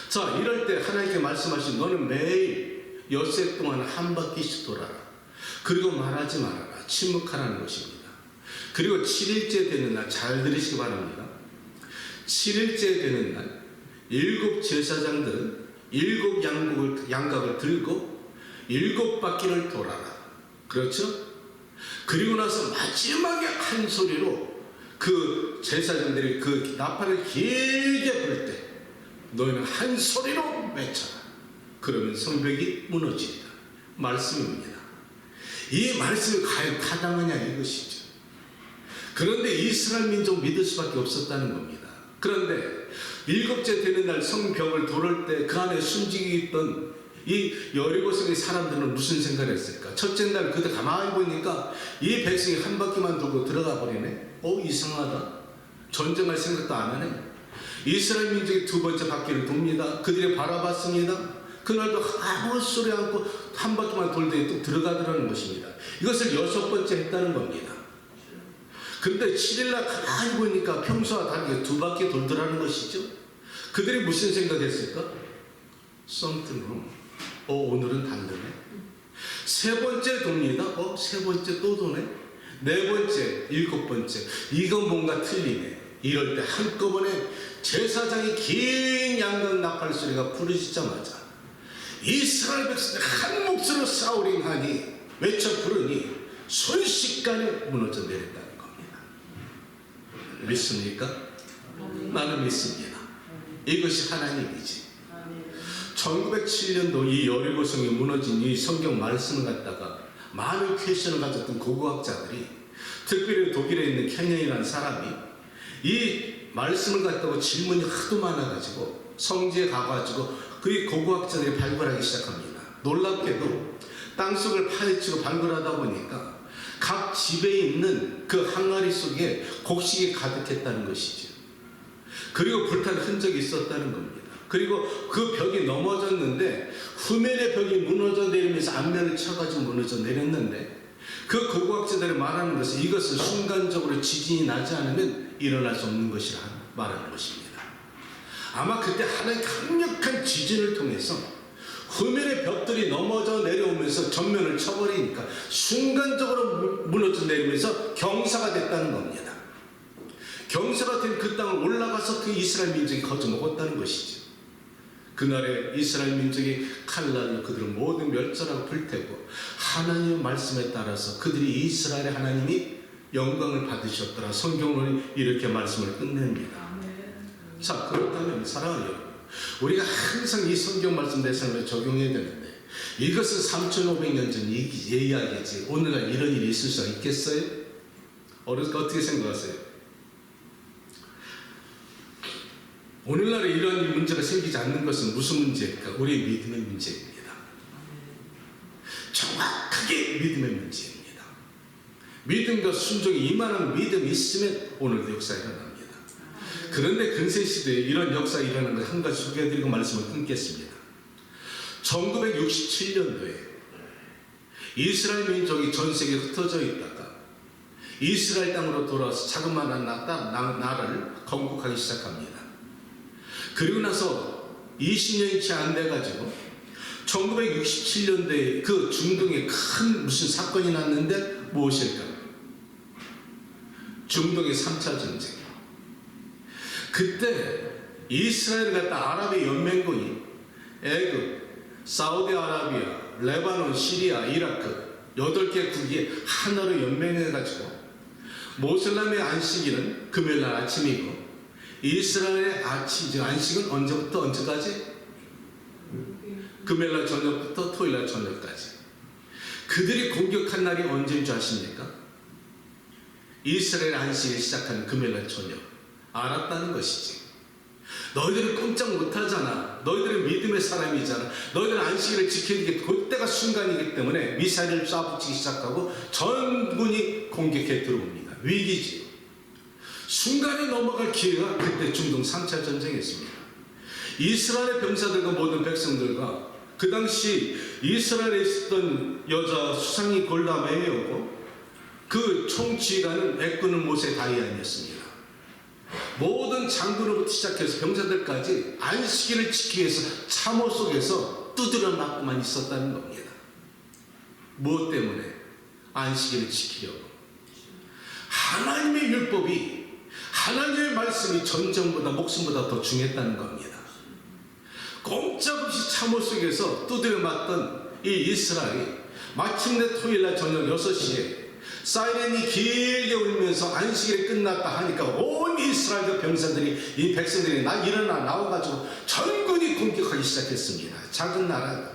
자, 이럴 때 하나님께 말씀하신 너는 매일 엿새 동안 한 바퀴씩 돌아라. 그리고 말하지 말아라. 침묵하라는 것입니다. 그리고 7일째 되는 날, 잘 들으시기 바랍니다. 7일째 되는 날 7 제사장들은 7 양각을 들고 7바퀴를 돌아라. 그렇죠? 그리고 나서 마지막에 한 소리로 그 제사장들이 그 나팔을 길게 불 때 너희는 한 소리로 외쳐라. 그러면 성벽이 무너지리라. 말씀입니다. 이 말씀이 과연 타당하냐 이것이죠. 그런데 이스라엘 민족 믿을 수밖에 없었다는 겁니다. 그런데 7째 되는 날 성벽을 돌을 때 그 안에 숨지고 있던 이 여리고성의 사람들은 무슨 생각을 했을까? 첫째 날 그들 가만히 보니까 이 백성이 한 바퀴만 돌고 들어가 버리네. 이상하다. 전쟁할 생각도 안 하네. 이스라엘 민족이 2번째 바퀴를 돕니다. 그들이 바라봤습니다. 그날도 아무 소리 않고 한 바퀴만 돌더니 또 들어가더라는 것입니다. 이것을 6번째 했다는 겁니다. 근데 7일날 가만히 보니까 평소와 다르게 2바퀴 돌더라는 것이죠. 그들이 무슨 생각했을까? something wrong. 오늘은 다르네. 3번째 돕니다. 3번째 또 도네. 4번째, 7번째. 이건 뭔가 틀리네. 이럴 때 한꺼번에 제사장이 긴 양각 나팔 소리가 부르짖자마자 이스라엘 백성들이 한 몫으로 싸우려 하니 외쳐 부르니 순식간에 무너져 내렸다는 겁니다. 믿습니까? 나는 믿습니다. 이것이 하나님이지. 1907년도 이 여리고성이 무너진 이 성경 말씀을 갖다가 많은 퀘션을 가졌던 고고학자들이, 특별히 독일에 있는 켄연이라는 사람이 이 말씀을 갖다가 질문이 하도 많아가지고 성지에 가가지고 그 고고학자들이 발굴하기 시작합니다. 놀랍게도 땅속을 파헤치고 발굴하다 보니까 각 집에 있는 그 항아리 속에 곡식이 가득했다는 것이죠. 그리고 불탄 흔적이 있었다는 겁니다. 그리고 그 벽이 넘어졌는데 후면의 벽이 무너져 내리면서 앞면을 쳐가지고 무너져 내렸는데 그 고고학자들이 말하는 것은 이것은 순간적으로 지진이 나지 않으면 일어날 수 없는 것이라 말하는 것입니다. 아마 그때 하나의 강력한 지진을 통해서 후면의 벽들이 넘어져 내려오면서 전면을 쳐버리니까 순간적으로 무너져 내리면서 경사가 됐다는 겁니다. 경사가 된 그 땅을 올라가서 그 이스라엘 민족이 거저 먹었다는 것이죠. 그날에 이스라엘 민족이 칼날로 그들을 모두 멸절하고 불태고 하나님의 말씀에 따라서 그들이 이스라엘의 하나님이 영광을 받으셨더라. 성경은 이렇게 말씀을 끝냅니다. 자, 그렇다면 사랑하는 여러분, 우리가 항상 이 성경 말씀 내 삶에 적용해야 되는데 이것은 3,500년 전 이야기지 오늘날 이런 일이 있을 수 있겠어요? 어떻게 생각하세요? 오늘날에 이런 문제가 생기지 않는 것은 무슨 문제일까? 우리의 믿음의 문제입니다. 정확하게 믿음의 문제입니다. 믿음과 순종이 이만한 믿음이 있으면 오늘도 역사가 일어납니다. 그런데 근세시대에 이런 역사가 일어나는 걸 한 가지 소개해드리고 말씀을 끊겠습니다. 1967년도에 이스라엘 민족이 전 세계에 흩어져 있다가 이스라엘 땅으로 돌아와서 자그마한 나라를 건국하기 시작합니다. 그리고 나서 20년이 채 안 돼가지고 1967년도에 그 중동에 큰 무슨 사건이 났는데 무엇일까? 중동의 3차 전쟁. 그때 이스라엘 같은 아랍의 연맹군이 애굽, 사우디아라비아, 레바논, 시리아, 이라크 8개 국이 하나로 연맹해가지고 모슬람의 안식일은 금요일날 아침이고 이스라엘의 안식은 언제부터 언제까지? 금요일날 저녁부터 토요일날 저녁까지. 그들이 공격한 날이 언제인 줄 아십니까? 이스라엘 안식일 시작하는 금요일날 저녁. 알았다는 것이지. 너희들은 꼼짝 못하잖아. 너희들은 믿음의 사람이잖아. 너희들은 안식일을 지키는 게 그때가 순간이기 때문에 미사일을 쏴붙이기 시작하고 전군이 공격해 들어옵니다. 위기지. 순간에 넘어갈 기회가 그때 중동 3차 전쟁이었습니다. 이스라엘의 병사들과 모든 백성들과 그 당시 이스라엘에 있었던 여자 수상이 골다 메이어고 그 총지휘관은 애꾸는 모세 다이안이었습니다. 모든 장군으로부터 시작해서 병사들까지 안식일을 지키기 위해서 참호 속에서 두드려 맞고만 있었다는 겁니다. 무엇 때문에? 안식일을 지키려고. 하나님의 율법이, 하나님의 말씀이 전쟁보다 목숨보다 더 중요했다는 겁니다. 꼼짝없이 참호 속에서 두드려 맞던 이 이스라엘이 마침내 토요일날 저녁 6시에 사이렌이 길게 울면서 안식일이 끝났다 하니까 온 이스라엘 병사들이, 이 백성들이 일어나 나와가지고 전군이 공격하기 시작했습니다. 작은 나라가.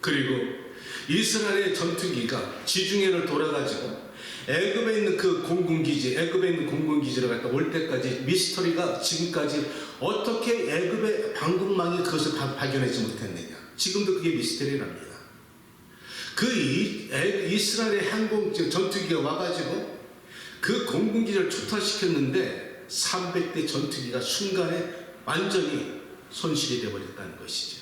그리고 이스라엘의 전투기가 지중해를 돌아가지고 애굽에 있는 그 공군기지, 애굽에 있는 공군기지를 갔다 올 때까지 미스터리가 지금까지 어떻게 애굽의 방공망이 그것을 발견하지 못했느냐. 지금도 그게 미스터리랍니다. 그 이스라엘의 항공 전투기가 와가지고 그 공군기지를 초토화시켰는데 300대 전투기가 순간에 완전히 손실이 되어버렸다는 것이죠.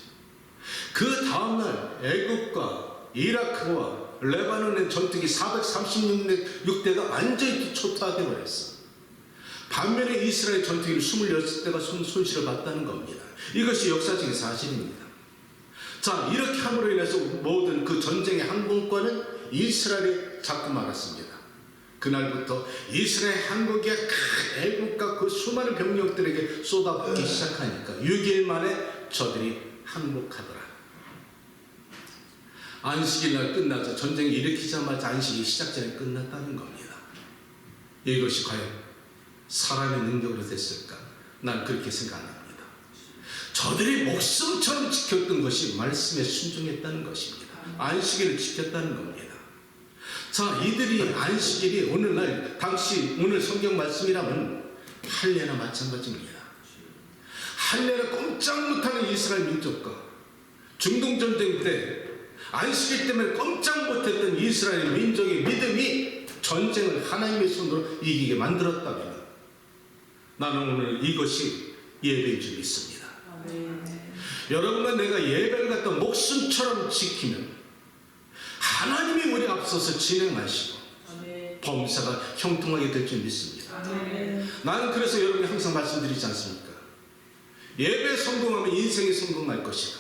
그 다음날 애굽과 이라크와 레바논의 전투기 436대가 완전히 초토화되어 버렸어. 반면에 이스라엘 전투기를 26대가 손실을 봤다는 겁니다. 이것이 역사적인 사실입니다. 자, 이렇게 함으로 인해서 모든 그 전쟁의 항공권은 이스라엘이 잡고 말았습니다. 그날부터 이스라엘 항공기가 애국과 그 수많은 병력들에게 쏟아붓기 시작하니까 6일 만에 저들이 항복하더라. 안식일 날 끝나서 전쟁이 일으키자마자 안식이 시작 전에 끝났다는 겁니다. 이것이 과연 사람의 능력으로 됐을까? 난 그렇게 생각합니다. 저들이 목숨처럼 지켰던 것이 말씀에 순종했다는 것입니다. 안식일을 지켰다는 겁니다. 자, 이들이 안식일이 오늘날 당시 오늘 성경 말씀이라면 할례나 마찬가지입니다. 할례를 꼼짝 못하는 이스라엘 민족과 중동전쟁 때 안식일 때문에 꼼짝 못했던 이스라엘 민족의 믿음이 전쟁을 하나님의 손으로 이기게 만들었다면 나는 오늘 이것이 예배인 줄 믿습니다. 여러분과 내가 예배를 갖다 목숨처럼 지키면 하나님이 우리 앞서서 진행하시고 범사가 형통하게 될 줄 믿습니다. 나는 그래서 여러분이 항상 말씀드리지 않습니까? 예배 성공하면 인생이 성공할 것이다.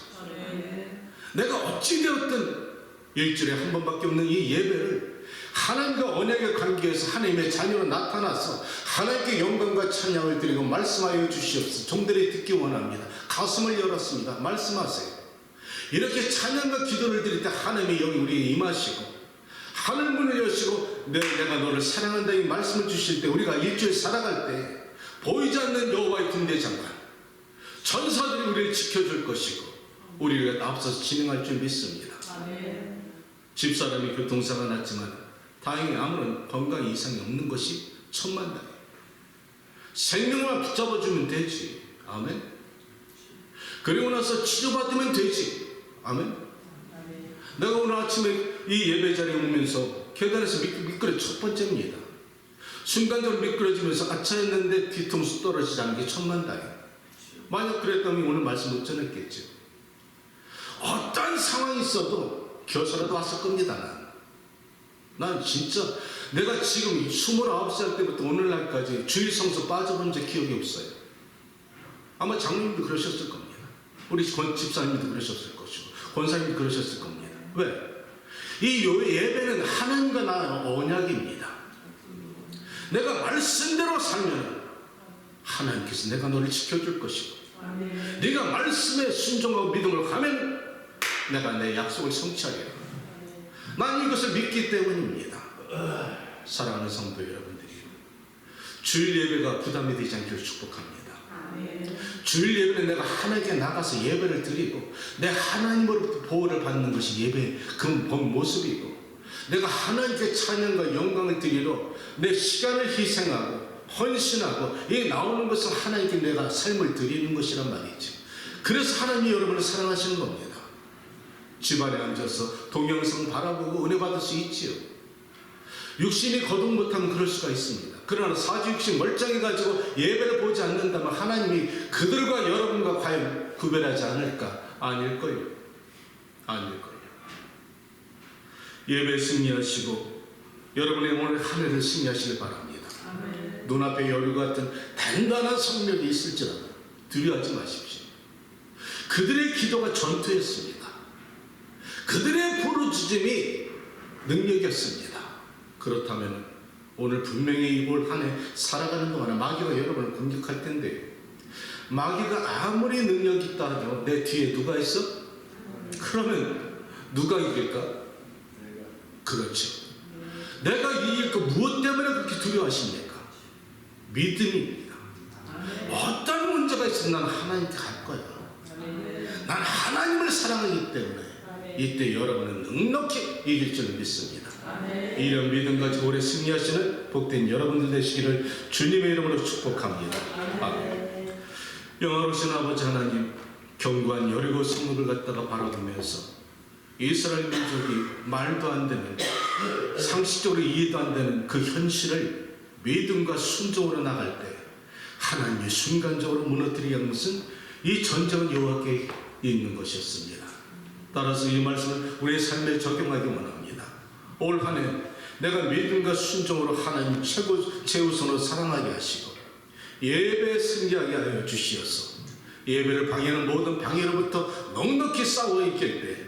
내가 어찌되었든 일주일에 한 번밖에 없는 이 예배를 하나님과 언약의 관계에서 하나님의 자녀로 나타나서 하나님께 영광과 찬양을 드리고 말씀하여 주시옵소서. 종들이 듣기 원합니다. 가슴을 열었습니다. 말씀하세요. 이렇게 찬양과 기도를 드릴 때 하나님이 여기 우리에게 임하시고 하늘 문을 여시고 내가 너를 사랑한다 이 말씀을 주실 때 우리가 일주일 살아갈 때 보이지 않는 여호와의 군대 장관 전사들이 우리를 지켜줄 것이고 우리가 앞서서 진행할 줄 믿습니다. 집사람이 교통사가 났지만 다행히 아무런 건강 이상이 없는 것이 천만다행. 생명만 붙잡아주면 되지. 아멘. 그리고 나서 치료받으면 되지. 아멘. 내가 오늘 아침에 이 예배 자리에 오면서 계단에서 미끄러 첫 번째입니다. 순간적으로 미끄러지면서 아차 했는데 뒤통수 떨어지지 않은 게 천만다행. 만약 그랬다면 오늘 말씀 못 전했겠죠. 어떤 상황이 있어도 교사라도 왔을 겁니다. 난 진짜 내가 지금 29살 때부터 오늘날까지 주일 성수 빠져본 적 기억이 없어요. 아마 장로님도 그러셨을 겁니다. 우리 집사님도 그러셨을 것이고 권사님도 그러셨을 겁니다. 왜? 이 예배는 하나님과 나의 언약입니다. 내가 말씀대로 살면 하나님께서 내가 너를 지켜줄 것이고 네가 말씀에 순종하고 믿음으로 가면 내가 내 약속을 성취하리라. 난 이것을 믿기 때문입니다. 사랑하는 성도 여러분들이, 주일 예배가 부담이 되지 않기를 축복합니다. 주일 예배는 내가 하나님께 나가서 예배를 드리고 내 하나님으로부터 보호를 받는 것이 예배의 그 본 모습이고, 내가 하나님께 찬양과 영광을 드리러 내 시간을 희생하고 헌신하고 이 나오는 것은 하나님께 내가 삶을 드리는 것이란 말이죠. 그래서 하나님이 여러분을 사랑하시는 겁니다. 집안에 앉아서 동영상 바라보고 은혜 받을 수 있지요. 육신이 거동 못하면 그럴 수가 있습니다. 그러나 사지육신 멀쩡해가지고 예배를 보지 않는다면 하나님이 그들과 여러분과 과연 구별하지 않을까? 아닐걸요. 아닐걸요. 예배 승리하시고 여러분의 오늘 한 해를 승리하시길 바랍니다. 아멘. 눈앞에 여류 같은 단단한 성령이 있을지라도 두려워하지 마십시오. 그들의 기도가 전투였습니다. 그들의 부르짖음이 능력이었습니다. 그렇다면 오늘 분명히 이번 한 해 살아가는 동안에 마귀가 여러분을 공격할 텐데, 마귀가 아무리 능력이 있다 하죠, 내 뒤에 누가 있어? 그러면 누가 이길까? 그렇죠. 내가 이길 거 무엇 때문에 그렇게 두려워하십니까? 믿음입니다. 어떤 문제가 있어도 난 하나님께 갈 거야. 난 하나님을 사랑하기 때문에 이때 여러분은 넉넉히 이길 줄 믿습니다. 이런 믿음 가지고 오래 승리하시는 복된 여러분들 되시기를 주님의 이름으로 축복합니다. 아멘. 영원하신 아버지 하나님, 견고한 여리고 성읍을 갖다가 바라보면서 이스라엘 민족이 말도 안 되는, 상식적으로 이해도 안 되는 그 현실을 믿음과 순종으로 나갈 때 하나님이 순간적으로 무너뜨리게 한 것은 이 전쟁은 여호와께 있는 것이었습니다. 따라서 이 말씀을 우리의 삶에 적용하기 원합니다. 올 한 해 내가 믿음과 순종으로 하나님 최우선으로 사랑하게 하시고 예배에 승리하게 하여 주시옵소서. 예배를 방해하는 모든 방해로부터 넉넉히 싸워 이길 때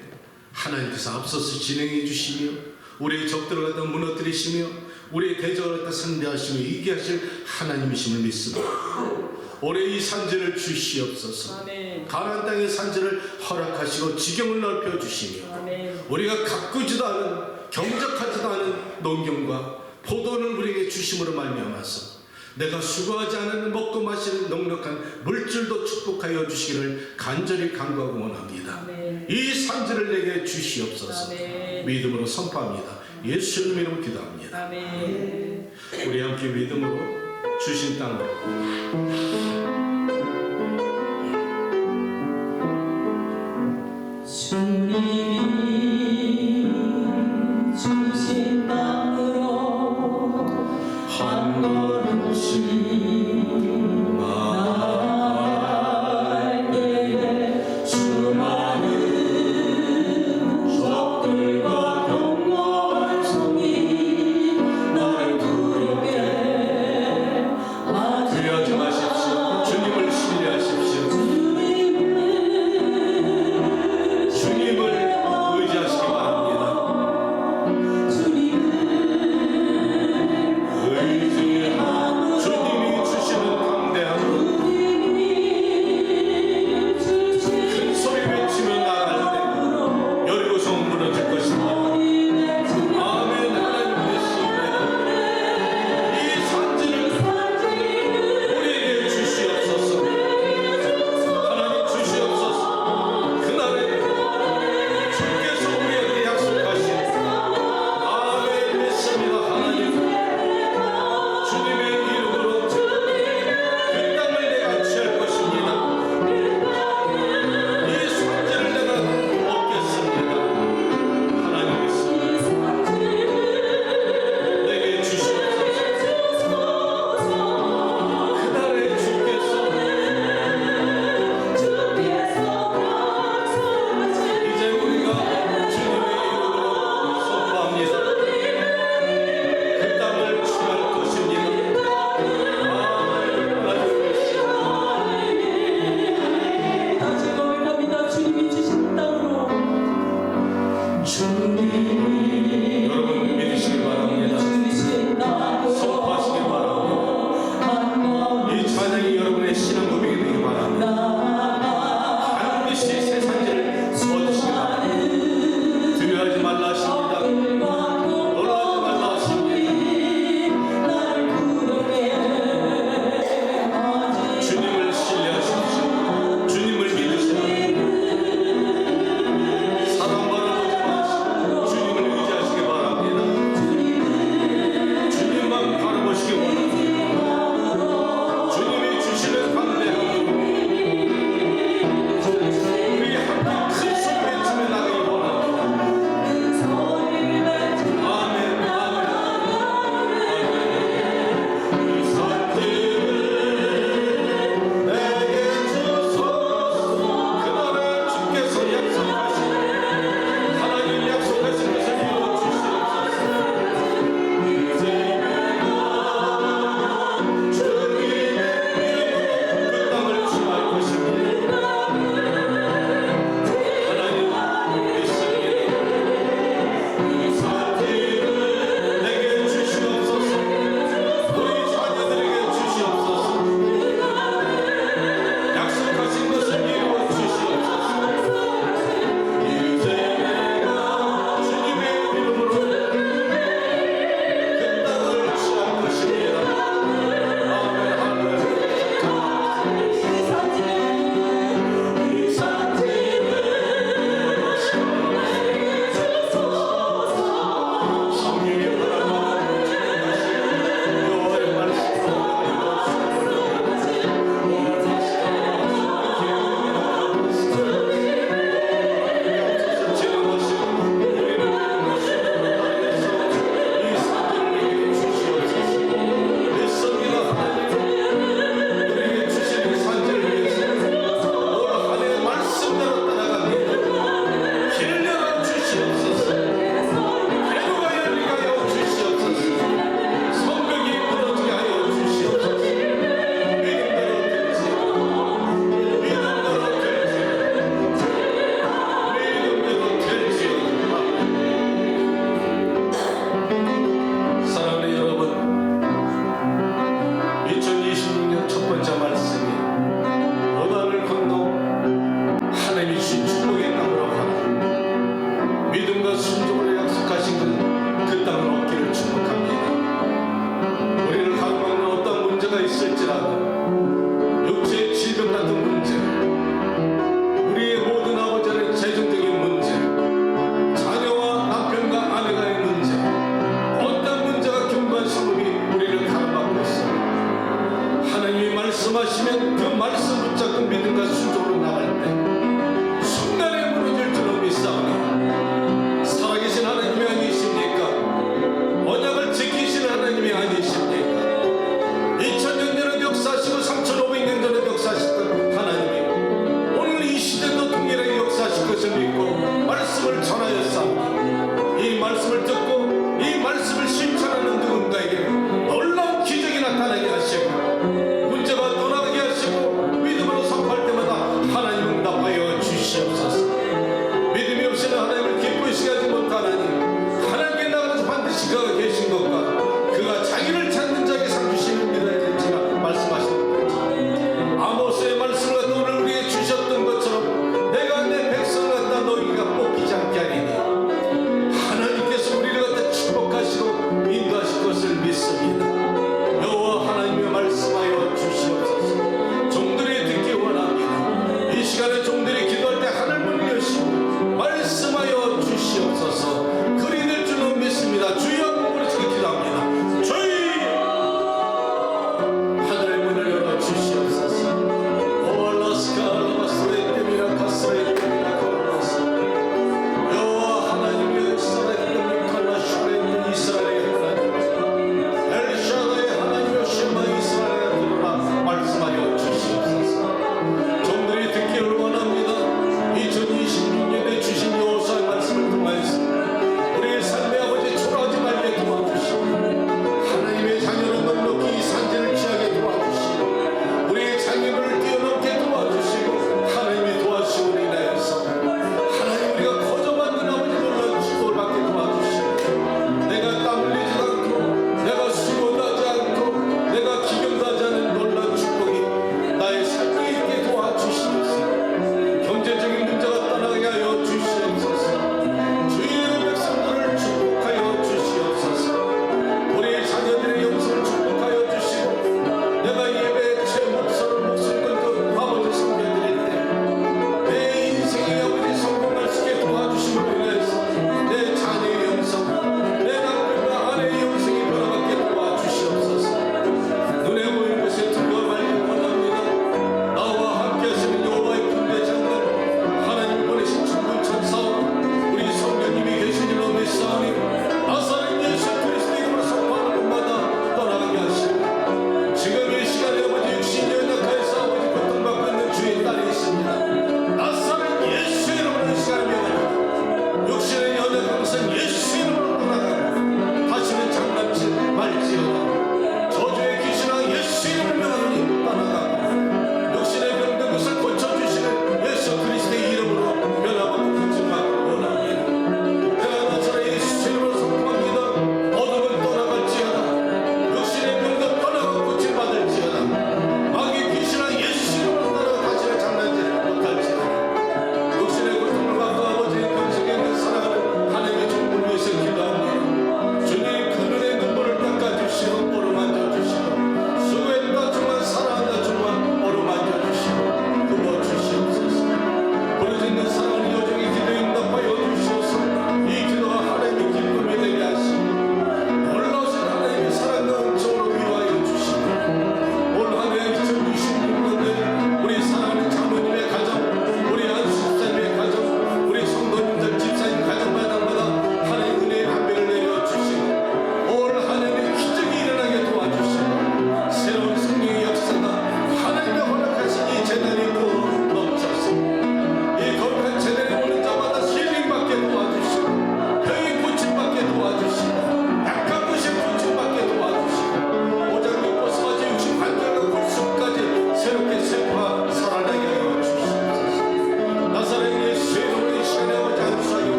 하나님께서 앞서서 진행해 주시며 우리의 적들을 갖다 무너뜨리시며 우리의 대적을 갖다 상대하시며 이기게 하실 하나님이심을 믿습니다. 올해 이 산지를 주시옵소서. 가나안 땅의 산지를 허락하시고 지경을 넓혀 주시며 우리가 가꾸지도 않은 경작하지도 않은 농경과 포도는 우리에게 주심으로 말미암아서 내가 수고하지 않은 먹고 마시는 넉넉한 물질도 축복하여 주시기를 간절히 간구하고 원합니다. 이 산지를 내게 주시옵소서. 믿음으로 선포합니다. 예수님 이름으로 기도합니다. 우리 함께 믿음으로 주신 땅으로 주님이 주신 땅으로 한 걸음씩 나갈 때에 수많은 적들과 경고할 성이 나를 두렵게 두려워하지 마십시오. 주님을 신뢰하십시오. 주님을 의지하시기 바랍니다. 주님이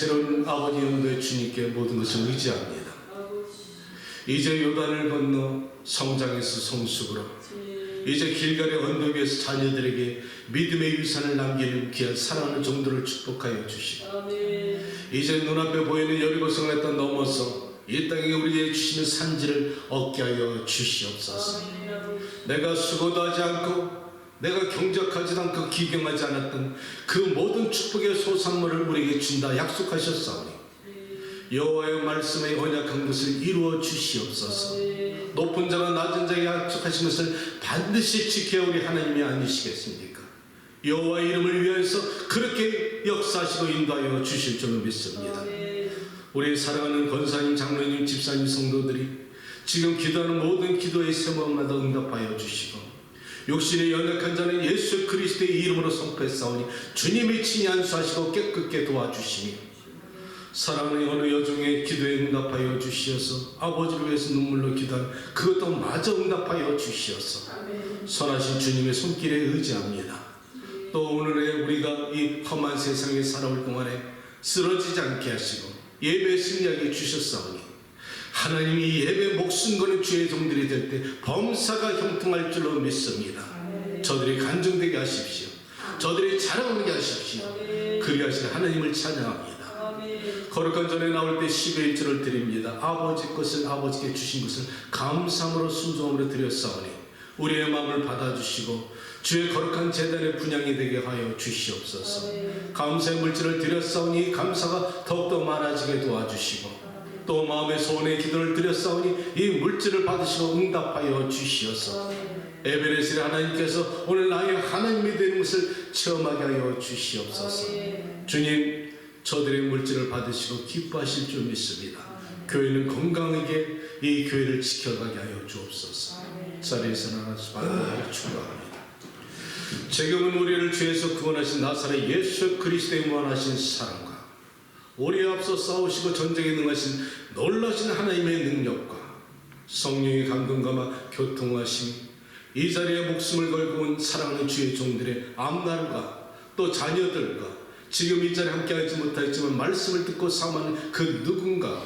새로운 아버지 영도의 주님께 모든 것을 의지합니다. 이제 요단을 건너 성장에서 성숙으로, 이제 길갈의 언덕 위에서 자녀들에게 믿음의 유산을 남기는 귀한 사랑하는 정도를 축복하여 주시고, 이제 눈앞에 보이는 여리고성을 갖다 넘어서 이 땅에 우리에게 주시는 산지를 얻게 하여 주시옵소서. 내가 수고도 하지 않고 내가 경작하지도 않고 기경하지 않았던 그 모든 축복의 소산물을 우리에게 준다 약속하셨사오니 여호와의 말씀의 언약한 것을 이루어 주시옵소서. 높은 자가 낮은 자에게 약속하신 것을 반드시 지켜 우리 하나님이 아니시겠습니까? 여호와의 이름을 위하여서 그렇게 역사하시고 인도하여 주실 줄로 믿습니다. 우리 사랑하는 권사님, 장로님, 집사님, 성도들이 지금 기도하는 모든 기도의 세번마다 응답하여 주시고, 육신의 연약한 자는 예수 그리스도의 이름으로 선포했사오니 주님이 친히 안수하시고 깨끗게 도와주시며, 사랑하는 어느 여종의 기도에 응답하여 주시어서 아버지를 위해서 눈물로 기도하는 그것도 마저 응답하여 주시어서 선하신 주님의 손길에 의지합니다. 또 오늘의 우리가 이 험한 세상에 살아올 동안에 쓰러지지 않게 하시고 예배에 승리하게 주셨사오니 하나님이 예배 목숨 거는 주의 종들이 될 때 범사가 형통할 줄로 믿습니다. 저들이 간증되게 하십시오. 저들이 자랑하게 하십시오. 그리하신 하나님을 찬양합니다. 거룩한 전에 나올 때 10의 1절을 드립니다. 아버지 것을 아버지께 주신 것을 감사함으로 순종함으로 드렸사오니 우리의 마음을 받아주시고 주의 거룩한 제단의 분향이 되게 하여 주시옵소서. 감사의 물질을 드렸사오니 감사가 더욱더 많아지게 도와주시고, 또 마음의 소원의 기도를 드렸사오니 이 물질을 받으시고 응답하여 주시옵소서. 에베레스의 하나님께서 오늘 나의 하나님이 되는 것을 체험하게 하여 주시옵소서. 주님, 저들의 물질을 받으시고 기뻐하실 줄 믿습니다. 교회는 건강하게 이 교회를 지켜가게 하여 주옵소서. 자리에서 나가서 받아들여 축복합니다. 지금은 우리를 죄에서 구원하신 나사렛 예수 그리스도의 무한하신 사랑과 우리에 앞서 싸우시고 전쟁에 능하신 놀라신 하나님의 능력과 성령의 감동과 교통하심, 이 자리에 목숨을 걸고 온 사랑하는 주의 종들의 앞날과 또 자녀들과 지금 이 자리에 함께하지 못하였지만 말씀을 듣고 사모하는 그 누군가,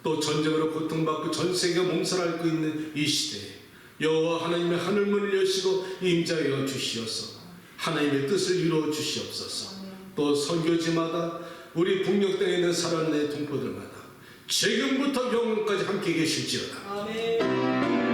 또 전쟁으로 고통받고 전 세계가 몸살을 앓고 있는 이 시대에 여호와 하나님의 하늘문을 여시고 임자하여 주시어서 하나님의 뜻을 이루어 주시옵소서. 또 선교지마다 우리 북녘 땅에 있는 사랑하는 동포들마다 지금부터 영원까지 함께 계실지어다. 아멘.